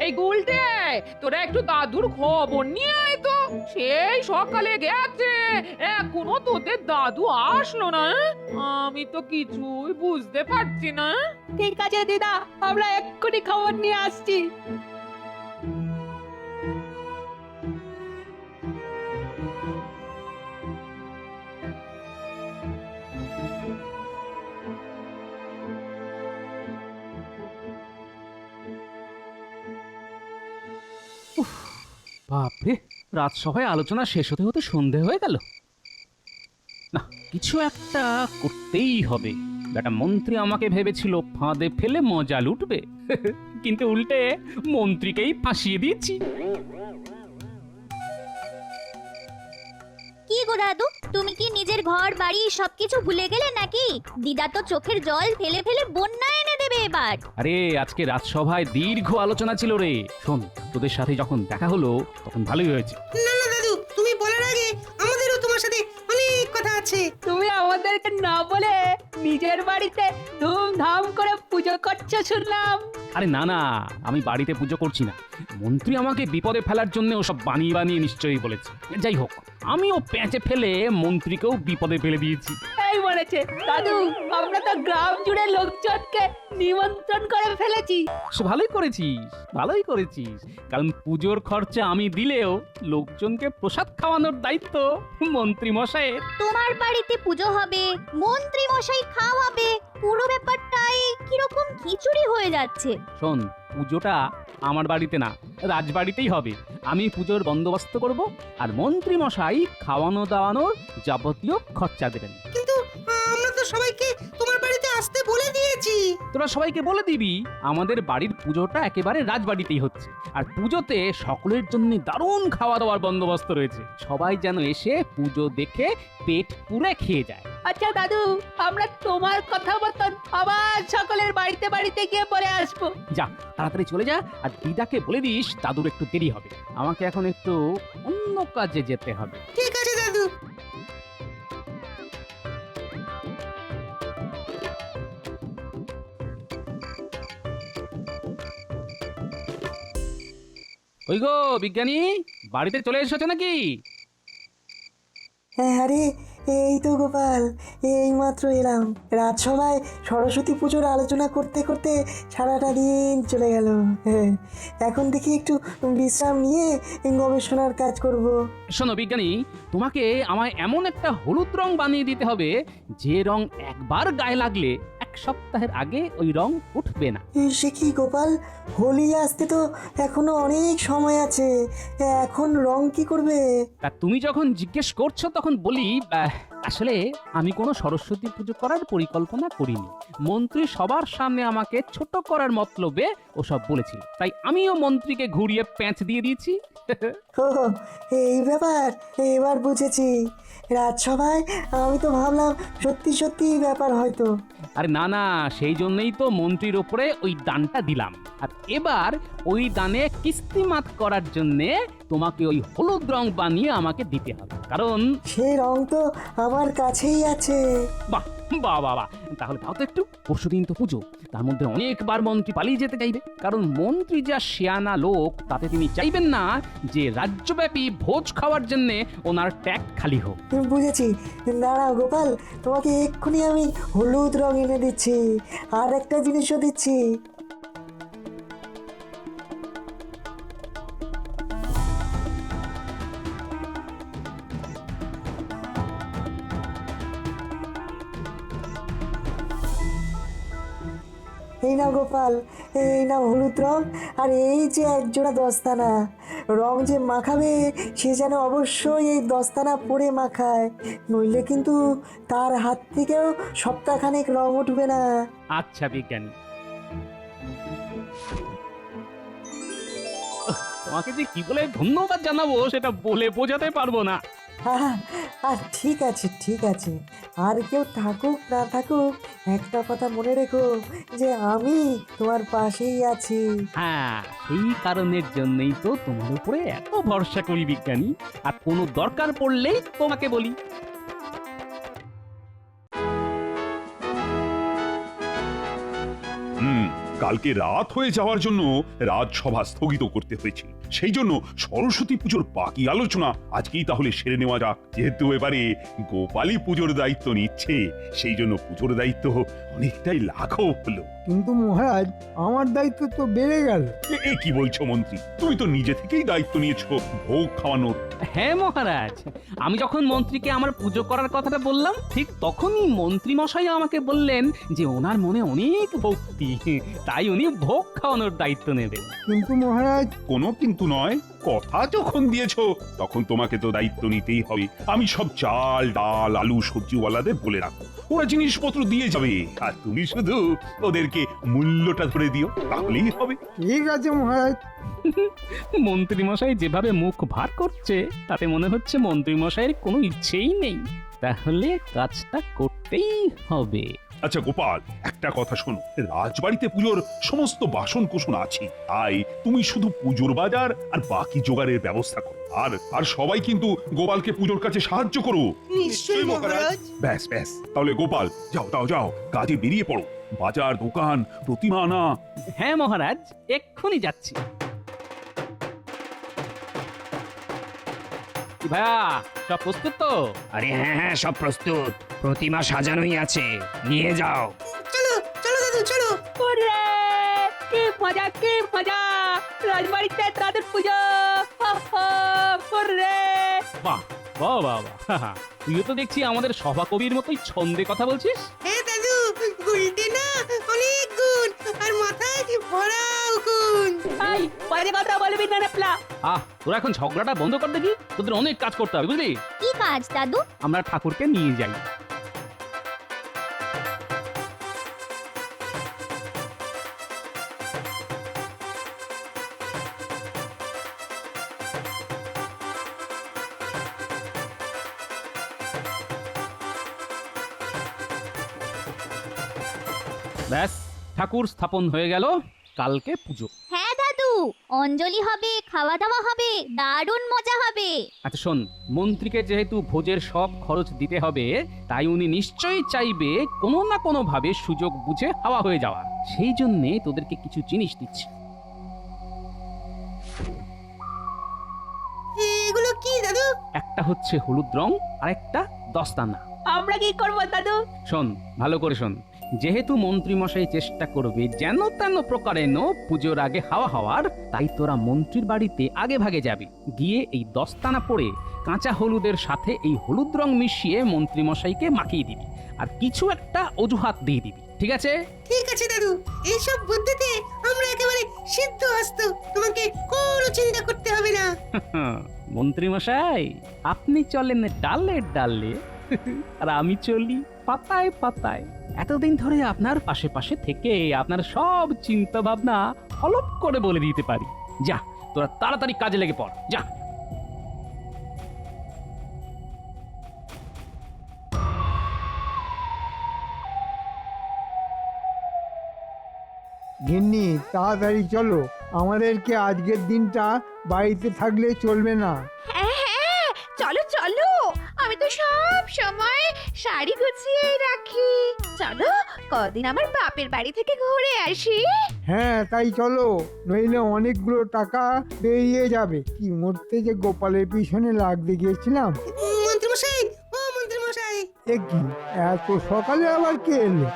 এই গুলটে, তোরা একটু দাদুর খবর নিয়ে আয় তো। সেই সকালে গেছে, এখনো তোদের দাদু আসলো না। আমি তো কিছুই বুঝতে পারছি না। ঠিক আছে দিদা, আমরা এক্ষুনি খবর নিয়ে আসছি। বাপরে, রাজসভায় আলোচনা শেষ হতে হতে সন্ধে হয়ে গেল। না, কিছু একটা করতেই হবে। বেটা মন্ত্রী আমাকে ভেবেছিল ফাঁদে ফেলে মজা লুটবে, কিন্তু উল্টে মন্ত্রীকেই ফাঁসিয়ে দিয়েছি। কি গো দাদু, তুমি কি নিজের ঘর বাড়ি সবকিছু ভুলে গেলে নাকি? দিদা তো চোখের জল ফেলে ফেলে বন্যা এনে দেবে এবার। আরে আজকে রাজসভায় দীর্ঘ আলোচনা ছিল রে। শোন, তোদের সাথে যখন দেখা হলো তখন ভালোই হয়েছে। না না দাদু, তুমি বলার আগে আমাদেরও তোমার সাথে অনেক কথা আছে। তুমি আমাদেরকে না বলে নিজের বাড়িতে ধুমধাম করে পুজো করছো শুনলাম। আরে না না, আমি বাড়িতে পুজো করছি না। মন্ত্রী আমাকে বিপদে ফেলার জন্য ওসব বানিয়ে বানিয়ে নিশ্চয়ই বলেছে। যাই হোক, আমিও প্যাঁচে ফেলে মন্ত্রীকেও বিপদে ফেলে দিয়েছি। এই বলেছে দাদু, আমরা তো গ্রাম জুড়ে লোকজনকে নিমন্ত্রণ করে ফেলেছি। সে ভালোই করেছিস, ভালোই করেছিস। কারণ পুজোর খরচা আমি দিলেও লোকজনকে প্রসাদ খাওয়ানোর দায়িত্ব মন্ত্রী মশাইয়ের। তোমার বাড়িতে পুজো হবে, মন্ত্রী মশাই খাওয়াবে, পুরো ব্যাপারটাই কিরকম খিচুড়ি হয়ে যাচ্ছে। শোন, পুজোটা আমার বাড়িতে না, রাজবাড়িতেই হবে। আমি পুজোর বন্দোবস্ত করব, আর মন্ত্রী মশাই খাওয়ানো দাওয়ানোর যাবতীয় খরচা দেবেন। কিন্তু আমরা তো সবাইকে তোমার বাড়িতে আসতে বলে দিয়েছি। তোরা সবাইকে বলে দিবি আমাদের বাড়ির পুজোটা একেবারে রাজবাড়িতেই হচ্ছে, আর পুজোতে সকলের জন্য দারুণ খাওয়া দাওয়ার বন্দোবস্ত রয়েছে। সবাই যেন এসে পুজো দেখে পেট পুরে খেয়ে যায়। আচ্ছা দাদু, আমরা তোমার কথা মতন আবার সকলের বাড়িতে বাড়িতে গিয়ে পরে আসবো। যা, তাড়াতাড়ি চলে যা, আর দিদাকে বলে দিস দাদুর একটু দেরি হবে। আমাকে এখন একটু অন্য কাজে যেতে হবে। ঠিক আছে দাদু। ওই গো বিজ্ঞানী, বাড়িতে চলে এসেছো নাকি? আরে এই তো গোপাল, এইমাত্র এলাম। রাজসভায় সরস্বতী পুজোর আলোচনা করতে করতে সারাটা দিন চলে গেল। হ্যাঁ, এখন দেখি একটু বিশ্রাম নিয়ে গবেষণার কাজ করব। শোনো বিজ্ঞানী, তোমাকে আমায় এমন একটা হলুদ রং বানিয়ে দিতে হবে যে রং একবার গায়ে লাগলে 1 সপ্তাহের আগে ওই রং উঠবে না। সে কি গোপাল, হোলি আসতে তো এখনো অনেক সময় আছে, এখন রং কি করবে? তা তুমি যখন জিজ্ঞেস করছো তখন বলি, আসলে আমি কোনো সরস্বতী পুজো করার পরিকল্পনা করিনি। মন্ত্রী সবার সামনে আমাকে ছোট করার মতলবে ওসব বলেছিল, তাই আমিও মন্ত্রীকে ঘুরিয়ে প্যাঁচ দিয়ে দিয়েছি। ও, এই ব্যাপার, এবার বুঝেছি। রাজসভায় আমি তো ভাবলাম সত্যি সত্যি ব্যাপার হয়তো। আরে না না, সেই জন্যই তো মন্ত্রীর ওপরে ওই দানটা দিলাম। আর এবার ওই দানে কিস্তিমাত করার জন্যে তোমাকে ওই হলুদ রং বানিয়ে আমাকে দিতে হবে, কারণ সেই রং তো আমার কাছেই আছে। বাহ বাহ বাহ বাহ, তাহলে তাও তো একটু। পরশুদিন তো পুজো, তার মধ্যে অনেকবার মন্ত্রী পালিয়ে যেতে চাইবে, কারণ মন্ত্রী যা শিয়ানা লোক, তাতে তিনি চাইবেন না যে রাজ্যব্যাপী ভোজ খাওয়ার জন্য ওনার ট্যাগ খালি হোক। বুঝেছি, দাঁড়াও গোপাল, তোমাকে এক্ষুনি আমি হলুদ রং এনে দিচ্ছি, আর একটা জিনিসও দিচ্ছি। এই নাও গোপাল, এই নাও হলুদ রং, আর এই যে 1 জোড়া দস্তানা। রং যে মাখাবে সে যেন অবশ্যই এই দস্তানা পরে মাখায়, নইলে কিন্তু তার হাত থেকেও সপ্তাহখানেক রং উঠবে না। আচ্ছা বিজ্ঞানী, তোমাকে যে কি বলে ধন্যবাদ জানাবো সেটা বলে বোঝাতে পারবো না। আর ঠিক আছে, ঠিক আছে, আর কেউ থাকুক না থাকুক, একটা কথা মনে রেখো যে আমি তোমার পাশেই আছি। হ্যাঁ, সেই কারণের জন্যই তো তোমার উপরে এত ভরসা করি বিজ্ঞানী, আর কোনো দরকার পড়লেই তোমাকে বলি। কালকে রাত হয়ে যাওয়ার জন্য রাজসভা স্থগিত করতে হয়েছিল। সেই জন্য সরস্বতী পুজোর বাকি আলোচনা আজকেই তাহলে সেরে নেওয়া যাক। যেহেতু এবারে গোপালই পুজোর দায়িত্ব নিচ্ছে, সেই জন্য পুজোর দায়িত্ব অনেকটাই লাঘব হলো। কিন্তু মহারাজ আমার দায়িত্ব তো বেড়ে গেল। এ কি বলছো মন্ত্রী, তুমি তো নিজে থেকেই দায়িত্ব নিয়েছো ভোগ খাওয়ানোর। হ্যাঁ মহারাজ, আমি যখন মন্ত্রীকে আমার পুজো করার কথাটা বললাম ঠিক তখনই মন্ত্রী মশাই আমাকে বললেন যে ওনার মনে অনেক ভক্তি, তাই উনি ভোগ খাওয়ানোর দায়িত্ব নেবেন। কিন্তু মহারাজ, কোনো কিন্তু নয়, কথা যখন দিয়েছো তখন তোমাকে তো দায়িত্ব নিতেই হবে। আমি সব চাল ডাল আলু সবজিওয়ালাদের বলে রাখবো, ওরা জিনিসপত্র দিয়ে যাবে, আর তুমি শুধু ওদেরকে মূল্যটা ধরে দিও, তাহলেই হবে। ঠিক আছে মহারাজ। মন্ত্রী মশাই যেভাবে মুখ ভার করছে তাতে মনে হচ্ছে মন্ত্রী মশাইয়ের কোনো ইচ্ছেই নেই, তাহলে কাজটা করতেই হবে। আচ্ছা গোপাল, একটা কথা শোনো, রাজবাড়িতে পুজোর সমস্ত বাসন কোসন আছে, তাই তুমি শুধু পুজোর বাজার আর বাকি জোগাড়ের ব্যবস্থা করো। আর সবাই কিন্তু গোপালকে পুজোর কাছে সাহায্য করো। নিশ্চয়ই মহারাজ। ব্যাস ব্যাস, তাহলে গোপাল যাও কাজে বেরিয়ে পড়ো, বাজার দোকান প্রতিমা আনা। হ্যাঁ মহারাজ, এক্ষুনি যাচ্ছি। কি ভাইয়া, সব প্রস্তুত তো? আরে হ্যাঁ হ্যাঁ, সব প্রস্তুত, প্রতিমা সাজানোই আছে, নিয়ে যাও। চলো চলো দাদু চলো। কি মজা কি মজা, রাজবাড়িতে তাদের পুজো। বাহ বাহ বাহ বাহ, তুইও তো দেখছি আমাদের সভাকবির মতোই ছন্দে কথা বলছিস। হ্যাঁ দাদু, গুলটে না অনেক গুণ, আর মাথায় ভরা গুণ। বাজে কথা বলবি না রেপলা। তোরা এখন ঝগড়াটা বন্ধ কর দেখি, তোদের অনেক কাজ করতে হবে বুঝলি। কি কাজ দাদু? আমরা ঠাকুরকে নিয়ে যাই। ব্যাস, ঠাকুর স্থাপন হয়ে গেল, কালকে পুজো। হ্যাঁ দাদু, অঞ্জলি হবে, খাওয়া দাওয়া হবে, দারুণ মজা হবে। আচ্ছা শোন, মন্ত্রীকে যেহেতু ভোজের সব খরচ দিতে হবে, তাই উনি নিশ্চয়ই চাইবে কোনো না কোনো ভাবে সুযোগ বুঝে হাওয়া হয়ে যাওয়া। সেই জন্যে তোদেরকে কিছু জিনিস দিচ্ছি। এগুলো কি দাদু? একটা হচ্ছে হলুদ রং আর একটা দস্তানা। আমরা কি করব দাদু? শোন, ভালো করে শোন, যেহেতু মন্ত্রী মশাই চেষ্টা করবে যেন তেন প্রকারেণ পুজোর আগে হাওয়া হওয়ার, তাই তোরা মন্ত্রীর বাড়িতে আগে ভাগে যাবি, গিয়ে এই দস্তানা পরে কাঁচা হলুদের সাথে এই হলুদ রং মিশিয়ে মন্ত্রী মশাইকে মাখিয়ে দিবি, আর কিছু একটা অজুহাত দিয়ে দিবি, ঠিক আছে? ঠিক আছে দাদু, এইসব বুদ্ধিতে আমরা একেবারে সিদ্ধ হস্ত, তোমাকে কোনো চিন্তা করতে হবে না। মন্ত্রী মশাই, আপনি চলেন ডালে ডালে আর আমি চলি পাতায় পাতায়। এতদিন ধরে আপনার পাশে পাশে থেকে আপনার সব চিন্তা ভাবনা হলপ করে বলে দিতে পারি। যা, তোরা তাড়াতাড়ি কাজে লেগে পড়, যা। গিন্নি, তাড়াতাড়ি চলো, আমাদেরকে আজকের দিনটা বাড়িতে থাকলে চলবে না। হ্যাঁ হ্যাঁ, চলো চলো, আমি তো সব সময় শাড়ি গুছিয়ে রাখি। চলো কদিন আমার বাপের বাড়ি থেকে ঘুরে আসি। হ্যাঁ তাই চলো, নইলে অনেকগুলো টাকা বেরিয়ে যাবে। কি মরতে যে গোপালের পিছনে লাগতে গিয়েছিলাম। মন্ত্রীমশাই, ও মন্ত্রীমশাই। এ কি, এত সকালে আবার কে এলো?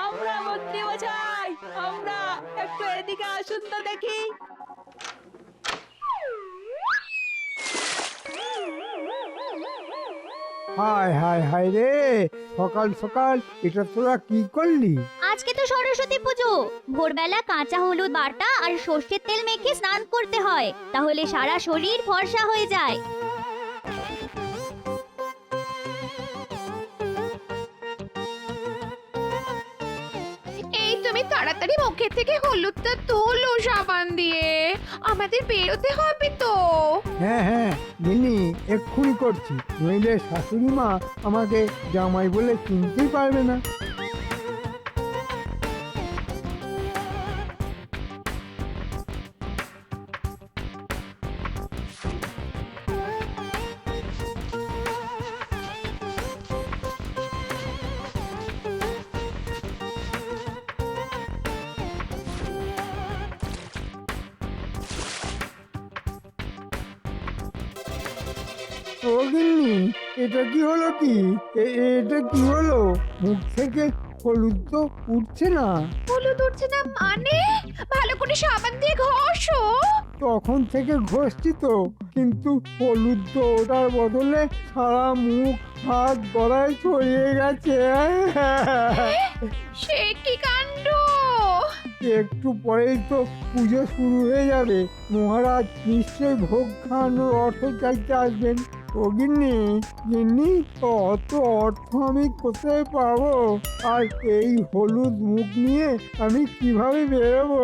আমরা মন্ত্রী মশাই, আমরা একটু এদিকে আসুন তো দেখি। হায় হায় হায় রে, সকাল সকাল এটা তোরা কি করলি? আজকে তো সরস্বতী পুজো, ভোরবেলা কাঁচা হলুদ বাটা আর সর্ষের তেল মেখে স্নান করতে হয়, তাহলে সারা শরীর ফর্সা হয়ে যায়। এই তুমি তাড়াতাড়ি মুখে থেকে হলুদটা তোলো সাবান দিয়ে, আমাদের বেরোতে হবে তো। হ্যাঁ হ্যাঁ গিন্নি, এক্ষুনি করছি, নইলে শাশুড়ি মা আমাকে জামাই বলে চিনতেই পারবে না। ও গিন্নি, এটা কি হলো কি? এটা কি হলো? মুখ থেকে হলুদ তো উঠছে না। হলুদ উঠছে না মানে? ভালো করে সাবান দিয়ে ঘষো। তখন থেকে ঘষছি তো, কিন্তু হলুদ তো ওটার বদলে সারা মুখ হাত গলায় ছড়িয়ে গেছে। সে কি কাণ্ড! একটু পরেই তো পুজো শুরু হয়ে যাবে, মহারাজ নিশ্চয়ই ভোগ খাওয়ানোর অর্থ চাইতে আসবেন। ও গিন্নি, গিন্নি, অত অর্থ আমি কোথায় পাবো? আর এই হলুদ মুখ নিয়ে আমি কিভাবে বেরোবো?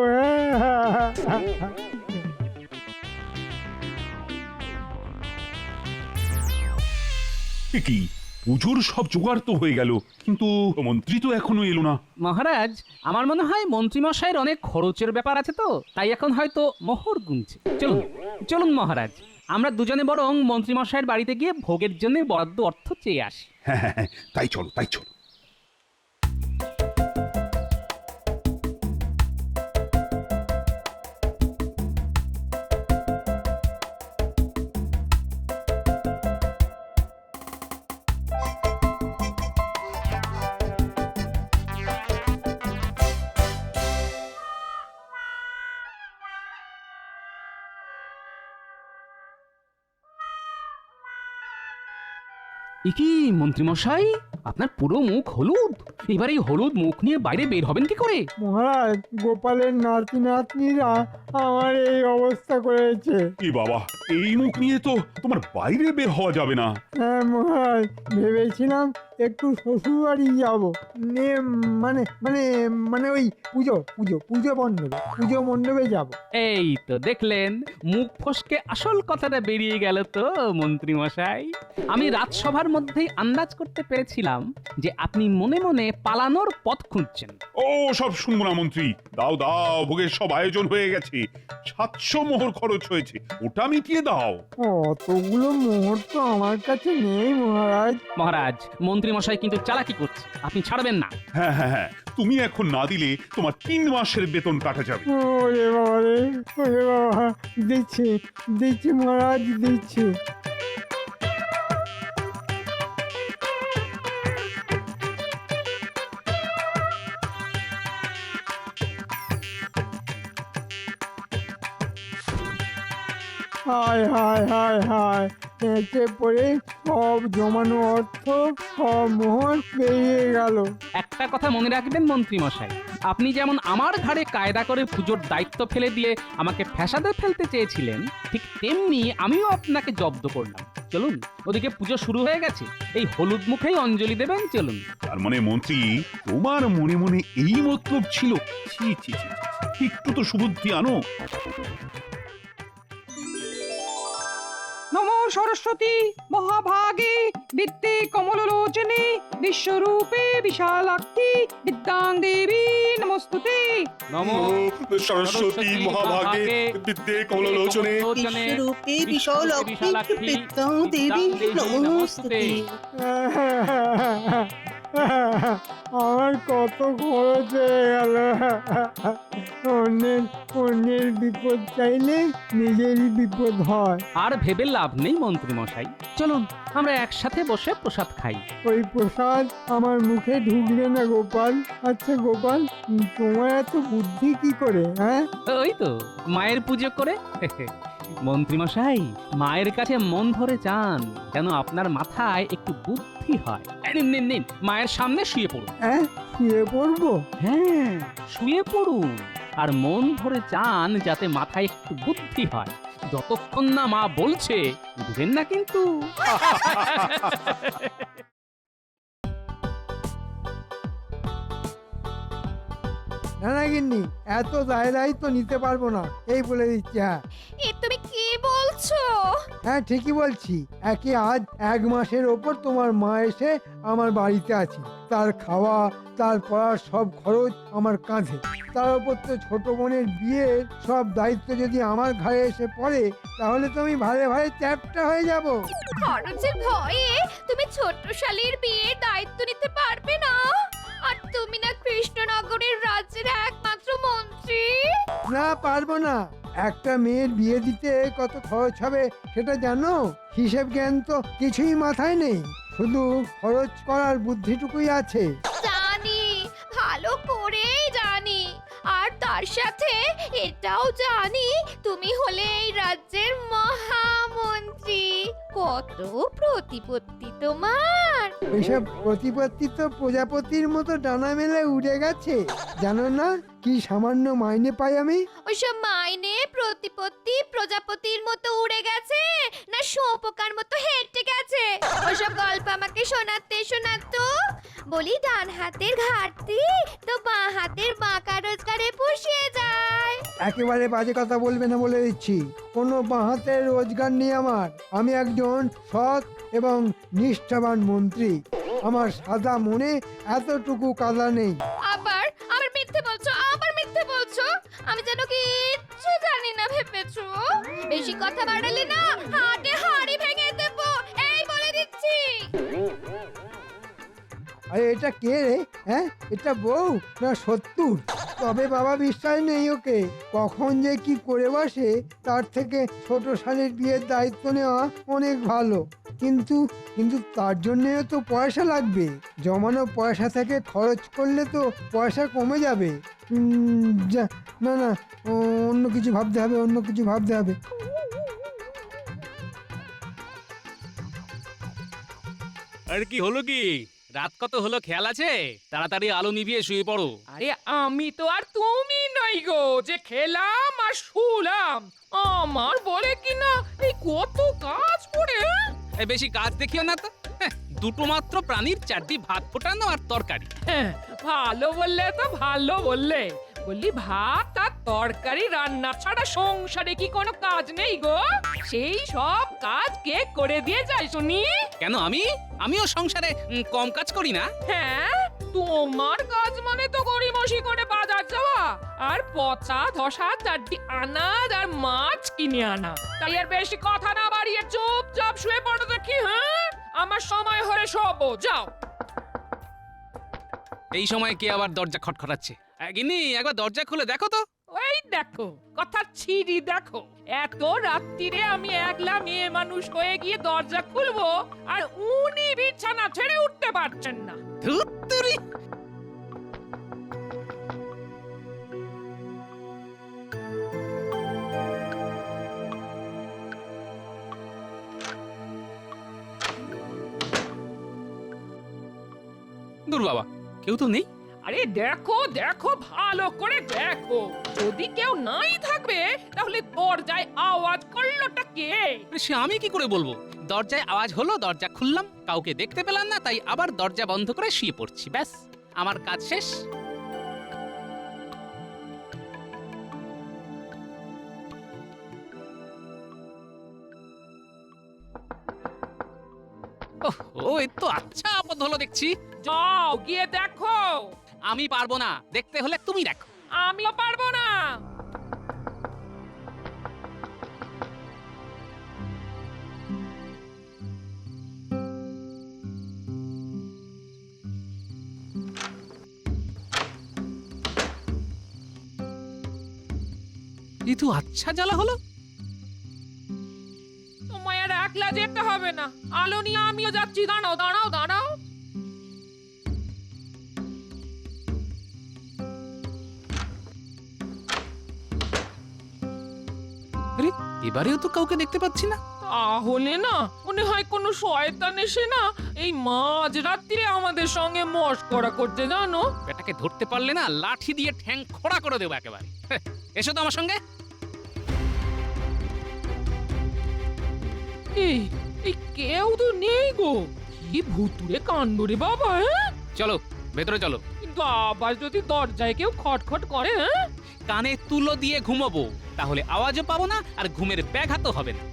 এ কি, পুজোর সব জোগাড় তো হয়ে গেল, কিন্তু মন্ত্রী তো এখনো এলো না। মহারাজ, আমার মনে হয় মন্ত্রীমশাইয়ের অনেক খরচের ব্যাপার আছে তো, তাই এখন হয়তো মোহর গুনছে। চলুন চলুন মহারাজ, আমরা দুজনে বরং মন্ত্রীমশাইয়ের বাড়িতে গিয়ে ভোগের জন্য বরাদ্দ অর্থ চেয়ে আসি। হ্যাঁ হ্যাঁ হ্যাঁ, তাই চলো তাই চলো। এ কি মন্ত্রীমশাই, আপনার পুরো মুখ হলুদ, এবার এই হলুদ মুখ নিয়ে বাইরে বের হবেন কি করে? মহারাজ, গোপালের নাতি নাতনিরা আমার এই অবস্থা করেছে। এ বাবা, এই মুখ নিয়ে তো তোমার বাইরে বের হওয়া যাবে না। হ্যাঁ মহারাজ, ভেবেছিলাম একটু শ্বশুর বাড়ি যাবো, মানে মানে মানে ওই পুজো মণ্ডপে যাবো। এই তো দেখলেন, মুখ ফসকে আসল কথাটা বেরিয়ে গেল তো মন্ত্রীমশাই। আমি রাজসভার মধ্যেই আন্দাজ করতে পেরেছিলাম যে আপনি মনে মনে পালানোর পথ খুঁজছেন। ও সব শুনবো না মন্ত্রী, দাও দাও, ভোগের সব আয়োজন হয়ে গেছে, 700 মোহর খরচ হয়েছে, ওটা মিটিয়ে দাও। অতগুলো মুহূর্ত আমার কাছে নেই মহারাজ। মহারাজ, মন্ত্রীমশাই কিন্তু চালাকি করছে, আপনি ছাড়বেন না। হ্যাঁ হ্যাঁ হ্যাঁ, তুমি এখন না দিলে তোমার 3 মাসের বেতন কাটা যাবে। ওরে বাবা রে, ওরে বাবা, দিচ্ছি মহারাজ, দিচ্ছি। হায় হায় হায় হায়, এতে পরে সব জমানো অর্থ, সব মোহর বেরিয়ে গেল। একটা কথা মনে রাখবেন মন্ত্রীমশাই, আপনি যেমন আমার ঘাড়ে কায়দা করে পুজোর দায়িত্ব ফেলে দিয়ে আমাকে ফ্যাসাদে ফেলতে চেয়েছিলেন, ঠিক তেমনি আমিও আপনাকে জব্দ করলাম। চলুন, ওদিকে পুজো শুরু হয়ে গেছে, এই হলুদ মুখেই অঞ্জলি দেবেন। চলুন। তার মানে মন্ত্রী, তোমার মনে মনে এই মতলব ছিল? ছি ছি ছি, একটু তো সুবুদ্ধি আনো। নমো সরস্বতী মহাভাগে বিদ্যে কমললোচনে বিশ্বরূপে বিশালাক্ষী বিদ্যাং দেবী নমস্তুতে। নমো সরস্বতী মহাভাগে বিদ্যে কমললোচনে বিশ্বরূপে বিশালাক্ষী বিদ্যাং দেবী নমস্তুতে। আমার কত খরচ হয়ে গেল। অন্যের বিপদ চাইলে নিজেরই বিপদ হয়। আর ভেবে লাভ নেই মন্ত্রীমশাই, চলুন আমরা একসাথে বসে প্রসাদ খাই। ওই প্রসাদ আমার মুখে ঢুকবে না গোপাল। আচ্ছা গোপাল, তোমার এত বুদ্ধি কি করে? হ্যাঁ, ওই তো মায়ের পুজো করে। মন্ত্রীমশাই, মায়ের কাছে মন ভরে চান যেন আপনার মাথায় একটু বুদ্ধি হয়। নিন নিন নিন, মায়ের সামনে শুয়ে পড়ুন। হ্যাঁ, শুয়ে পড়বো? হ্যাঁ, শুয়ে পড়ুন আর মন ভরে চান যাতে মাথায় একটু বুদ্ধি হয়। যতক্ষণ না মা বলছে বুঝবেন না কিন্তু। না না গিন্নি, এত দায়িত্ব নিতে পারবো না, এই বলে দিচ্ছি। হ্যাঁ এ তুমি কি বলছো? হ্যাঁ, ঠিকই বলছি। একে আজ 1 মাসের ওপর তোমার মা এসে আমার বাড়িতে আছে, তার খাওয়া, তার পড়ার সব খরচ আমার কাঁধে। তার উপর তো ছোট বোনের বিয়ের সব দায়িত্ব যদি আমার ঘাড়ে এসে পড়ে, তাহলে তো আমি ভারে ভারে চ্যাপ্টা হয়ে যাব। খরচের ভয়ে তুমি ছোট্ট শালীর বিয়ের দায়িত্ব নিতে পারবে না? আর তুমি না কৃষ্ণনগরের রাজ্যের একমাত্র মন্ত্রী। না, পারবো না। একটা মেয়ের বিয়ে দিতে কত খরচ হবে সেটা জানো? হিসেব জ্ঞান তো কিছুই মাথায় নেই, শুধু খরচ করার বুদ্ধিটুকুই আছে। জানি, তার সাথে এটাও জানি তুমি হলে এই রাজ্যের মহামন্ত্রী। কত প্রতিপত্তি তোমার। এইসব প্রতিপত্তি তো প্রজাপতির মতো ডানা মেলে উড়ে গেছে, জানো না কি সামান্য মাইনে পাই আমি? ওইসব মাইনে প্রতিপত্তি প্রজাপতির মতো উড়ে গেছে না শুঁয়োপোকার মতো হেঁটে গেছে? ওইসব গল্প আমাকে শোনাতো। বলি ডান হাতের ঘাটতি তো বাঁ হাতের বাঁকা রোজগারে পুষিয়ে যায়। একেবারে বাজে কথা বলবে না বলে দিচ্ছি। কোনো বাঁহাতের রোজগার নেই আমার। আমি একজন সৎ এবং নিষ্ঠাবান মন্ত্রী। আমার সাদা মনে এতটুকু কাদা নেই। আবার মিথ্যে বলছো। আমি যেন কিচ্ছু জানি না ভেবেছো। বেশি কথা বাড়ালে না হাতে হাড়ি ভেঙে দেবো, এই বলে দিচ্ছি। আরে এটা কে রে? হ্যাঁ, এটা বউ না সত্তর? তবে বাবা বিশ্বাস নেই ওকে, কখন যে কি করে বসে। তার থেকে ছোট শালীর বিয়ের দায়িত্ব নেওয়া অনেক ভালো। কিন্তু তার জন্যও তো পয়সা লাগবে। জমানো পয়সা থেকে খরচ করলে তো পয়সা কমে যাবে। না অন্য কিছু ভাবতে হবে। আর কি হলো কি? রাত কত হলো খেয়াল আছে? তাড়াতাড়ি আলো নিভিয়ে শুয়ে পড়ো। আরে আমি তো আর তুমি নই গো যে খেলাম আর শুলাম। আমার বলে কিনা এই কত কাজ পড়ে। এই বেশি কাজ দেখিও না তো। দুটো মাত্র প্রাণীর 4টি ভাত ফোটানো আর তরকারি। হ্যাঁ, ভালো বললে তো ভালো বললে। বললি ভাত আর তরকারি রান্না ছাড়া সংসারে কি কোনো কাজ নেই গো? সেই সব কাজ কে করে দিয়ে যায় শুনি? কেন আমিও সংসারে কম কাজ করি না? হ্যাঁ, তোমার কাজ মানে তো গড়িমসি করে বাজার যাওয়া আর পচা ধসা 4টি আনাজ আর মাছ কিনে আনা। তাই আর বেশি কথা না বাড়িয়ে চুপচাপ শুয়ে পড়ো দেখি। হ্যাঁ, আমার সময় হলে শোবো, যাও। এই সময় কে আবার দরজা খটখটাচ্ছে? গিন্নি, একবার দরজা খুলে দেখো তো। ওই দেখো, কথা ছিড়ি দেখো। এত রাত্রিরে আমি একলা মেয়ে মানুষ হয়ে গিয়ে দরজা খুলবো আর উনি বিছানা ছেড়ে উঠতে পারছেন না। ধুত্তুরি! দূর বাবা, কেউ তো নেই। আরে দেখো ভালো করে দেখো। যদি কেউ নাই থাকবে তাহলে দরজায় আওয়াজ করলোটা কে? সে আমি কি করে বলবো? দরজায় আওয়াজ হলো, দরজা খুললাম, কাউকে দেখতে পেলাম না, তাই আবার দরজা বন্ধ করে শুয়ে পড়ছি। ব্যাস, আমার কাজ শেষ। ও, এই তো আচ্ছা আপদ হলো দেখছি। যাও গিয়ে দেখো। আমি পারবো না, দেখতে হলে তুমি দেখো। আমিও পারবো না। এই তো আচ্ছা জ্বালা হলো। তোমায় আর একলা যেতে হবে না, আলো নিয়ে আমিও যাচ্ছি। দাঁড়াও। আরে, এবারেও তো কাউকে দেখতে পাচ্ছি না। তাহলে না মনে হয় কোনো শয়তান এসে না এই মাঝ রাত্রিরে আমাদের সঙ্গে মশকরা করতে, জানো? এটাকে ধরতে পারলে না লাঠি দিয়ে ঠ্যাং খোড়া করে দেবো একেবারে। এসো তো আমার সঙ্গে। এই কেউ তো নেই গো। কি ভুতুড়ে কাণ্ড রে বাবা। চলো ভেতরে চলো। কিন্তু আবার যদি দরজায় কেউ খটখট করে, কানে তুলো দিয়ে ঘুমাবো, তাহলে আওয়াজও পাবো না আর ঘুমের ব্যাঘাতও হবে না।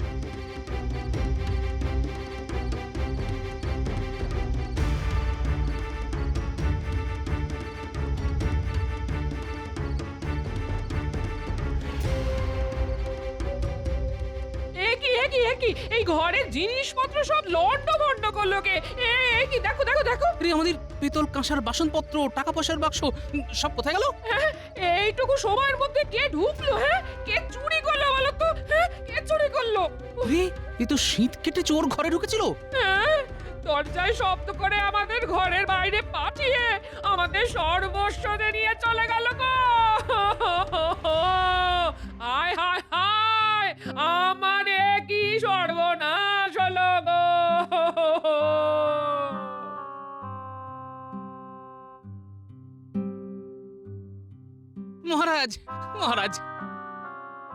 এই ঘরের জিনিসপত্র সব লন্ডভন্ড করলো কে? কি দেখো। আমাদের পিতল কাঁসার বাসনপত্র, টাকা পয়সার বাক্স সব কোথায় গেল? এইটুকু সময়ের মধ্যে কে ঢুকলো? কে চুরি করলো বলো তো? কে চুরি করলো? এই তো শীত কেটে চোর ঘরে ঢুকেছিল। দরজায় শব্দ করে আমাদের ঘরের বাইরে পাঠিয়ে আমাদের সর্বস্ব নিয়ে চলে গেল গো। মহারাজ মহারাজ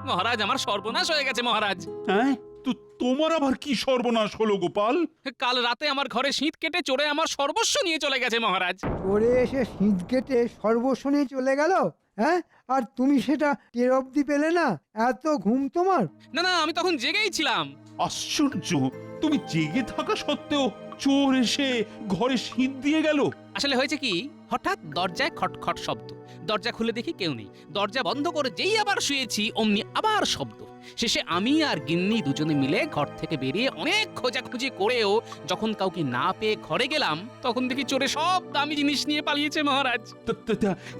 মহারাজ আমার সর্বনাশ হয়ে গেছে মহারাজ। হ্যাঁ, তো তোমার আবার কি সর্বনাশ হলো গোপাল? কাল রাতে আমার ঘরে শীত কেটে চড়ে আমার সর্বস্ব নিয়ে চলে গেছে মহারাজ। পরে এসে শীত কেটে সর্বস্ব নিয়ে চলে গেল, হ্যাঁ? আর তুমি সেটা টের অব্দি পেলে না? এত ঘুম তোমার? না না, আমি তখন জেগেই ছিলাম। আশ্চর্য, তুমি জেগে থাকা সত্ত্বেও চোর এসে ঘরে শীত দিয়ে গেল। আসলে হয়েছে কি, হঠাৎ দরজায় খটখট শব্দ, দরজা খুলে দেখি কেউ নেই। দরজা বন্ধ করে যেই আবার শুয়েছি অমনি আবার শব্দ। শেষে আমি আর গিন্নি দুজনে মিলে ঘর থেকে বেরিয়ে অনেক খোঁজাখুঁজি করেও যখন কাউকে না পেয়ে ঘরে গেলাম, তখন দেখি চোরে সব দামি জিনিস নিয়ে পালিয়েছে মহারাজ।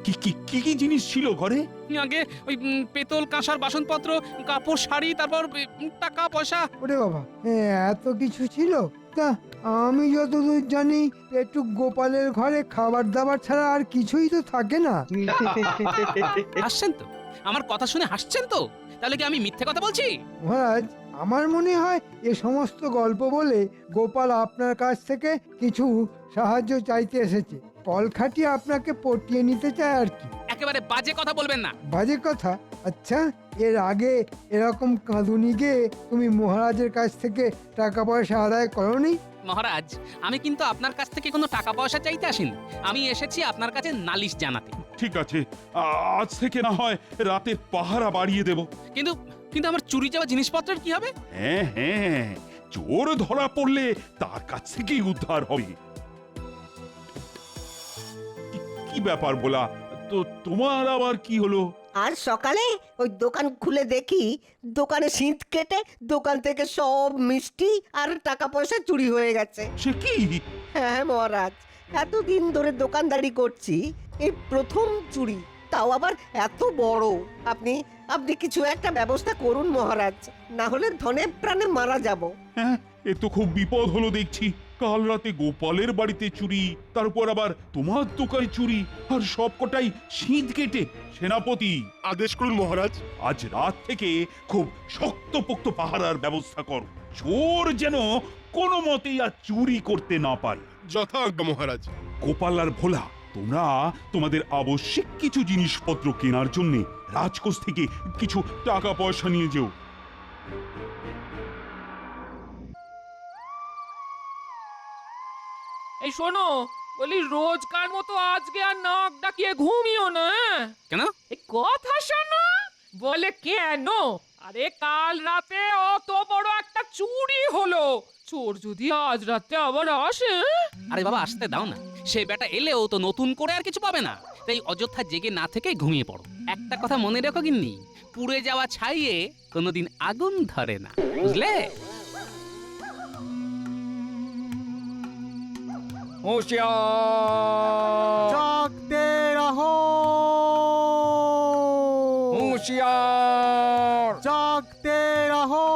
কি কি কি কি জিনিস ছিল ঘরে? আগে ওই পেতল কাঁসার বাসনপত্র, কাপড়, শাড়ি, তারপর টাকা পয়সা। ওরে বাবা, এত কিছু ছিল? তা আমি যতদূর জানি একটু গোপালের ঘরে খাবার দাবার ছাড়া আর কিছুই তো থাকে না। হাসছেন তো? আমার কথা শুনে হাসছেন তো? তাহলে কি আমি মিথ্যে কথা বলছি? মহারাজ, আমার মনে হয় এ সমস্ত গল্প বলে গোপাল আপনার কাছ থেকে কিছু সাহায্য চাইতে এসেছে। কল খাটিয়ে আপনাকে পটিয়ে নিতে চায় আর কি। একেবারে বাজে কথা বলবেন না। বাজে কথা? আচ্ছা, এর আগে এরকম কাঁদুনি গিয়ে তুমি মহারাজের কাছ থেকে টাকা পয়সা আদায় করনি? মহারাজ, আমি কিন্তু আপনার কাছ থেকে কোনো টাকা পয়সা চাইতে আসিনি। আমি এসেছি আপনার কাছে নালিশ জানাতে। ঠিক আছে, আজ থেকে না হয় রাতে পাহারা বাড়িয়ে দেব। কিন্তু কিন্তু আমার চুরি যাওয়া জিনিসপত্রের কি হবে? হ্যাঁ হ্যাঁ, চোর ধরা পড়লে তার কাছ থেকেই উদ্ধার হবে। কি ব্যাপার বলা তো, তোমার আবার কি হলো? আর সকালে ওই দোকান খুলে দেখি দোকানে শীত কেটে দোকান থেকে সব মিষ্টি আর টাকা পয়সা চুরি হয়ে গেছে। সে কি? হ্যাঁ মহারাজ, এতদিন ধরে দোকানদারি করছি, এই প্রথম চুরি, তাও আবার এত বড়। আপনি আপনি কিছু একটা ব্যবস্থা করুন মহারাজ, না হলে ধনে প্রাণে মারা যাব। হ্যাঁ, এ তো খুব বিপদ হলো দেখছি। কাল রাতে গোপালের বাড়িতে চুরি, তারপর আবার তোমার দোকানে চুরি, আর সবকটাই শীত কেটে। সেনাপতি, আদেশ করুন মহারাজ। আজ রাত থেকে খুব শক্তপোক্ত পাহারার ব্যবস্থা করো, চোর যেন কোনো মতেই আর চুরি করতে না পারে। যথাজ্ঞা মহারাজ। গোপাল আর ভোলা, তোমরা তোমাদের আবশ্যিক কিছু জিনিসপত্র কেনার জন্য রাজকোষ থেকে কিছু টাকা পয়সা নিয়ে যেও। এই শোনো, বলি রোজকার মতো আজকে আর নাক ডাকিয়ে ঘুমিও না। কেন? এই কথা শোনো, বলে কেন? আরে কাল রাতে অত বড় একটা চুরি হলো, চোর যদি আজ রাতে আবার আসে। আরে বাবা, আসতে দাও না। সে বেটা এলেও তো নতুন করে আর কিছু পাবে না, তাই অযথা জেগে না থেকে ঘুমিয়ে পড়ো। একটা কথা মনে রেখো গিন্নি, পুড়ে যাওয়া ছাইয়ে কোনোদিন আগুন ধরে না, বুঝলে? হুঁশিয়ার, জাগতে রহো, হুঁশিয়ার। জাগতে রহো।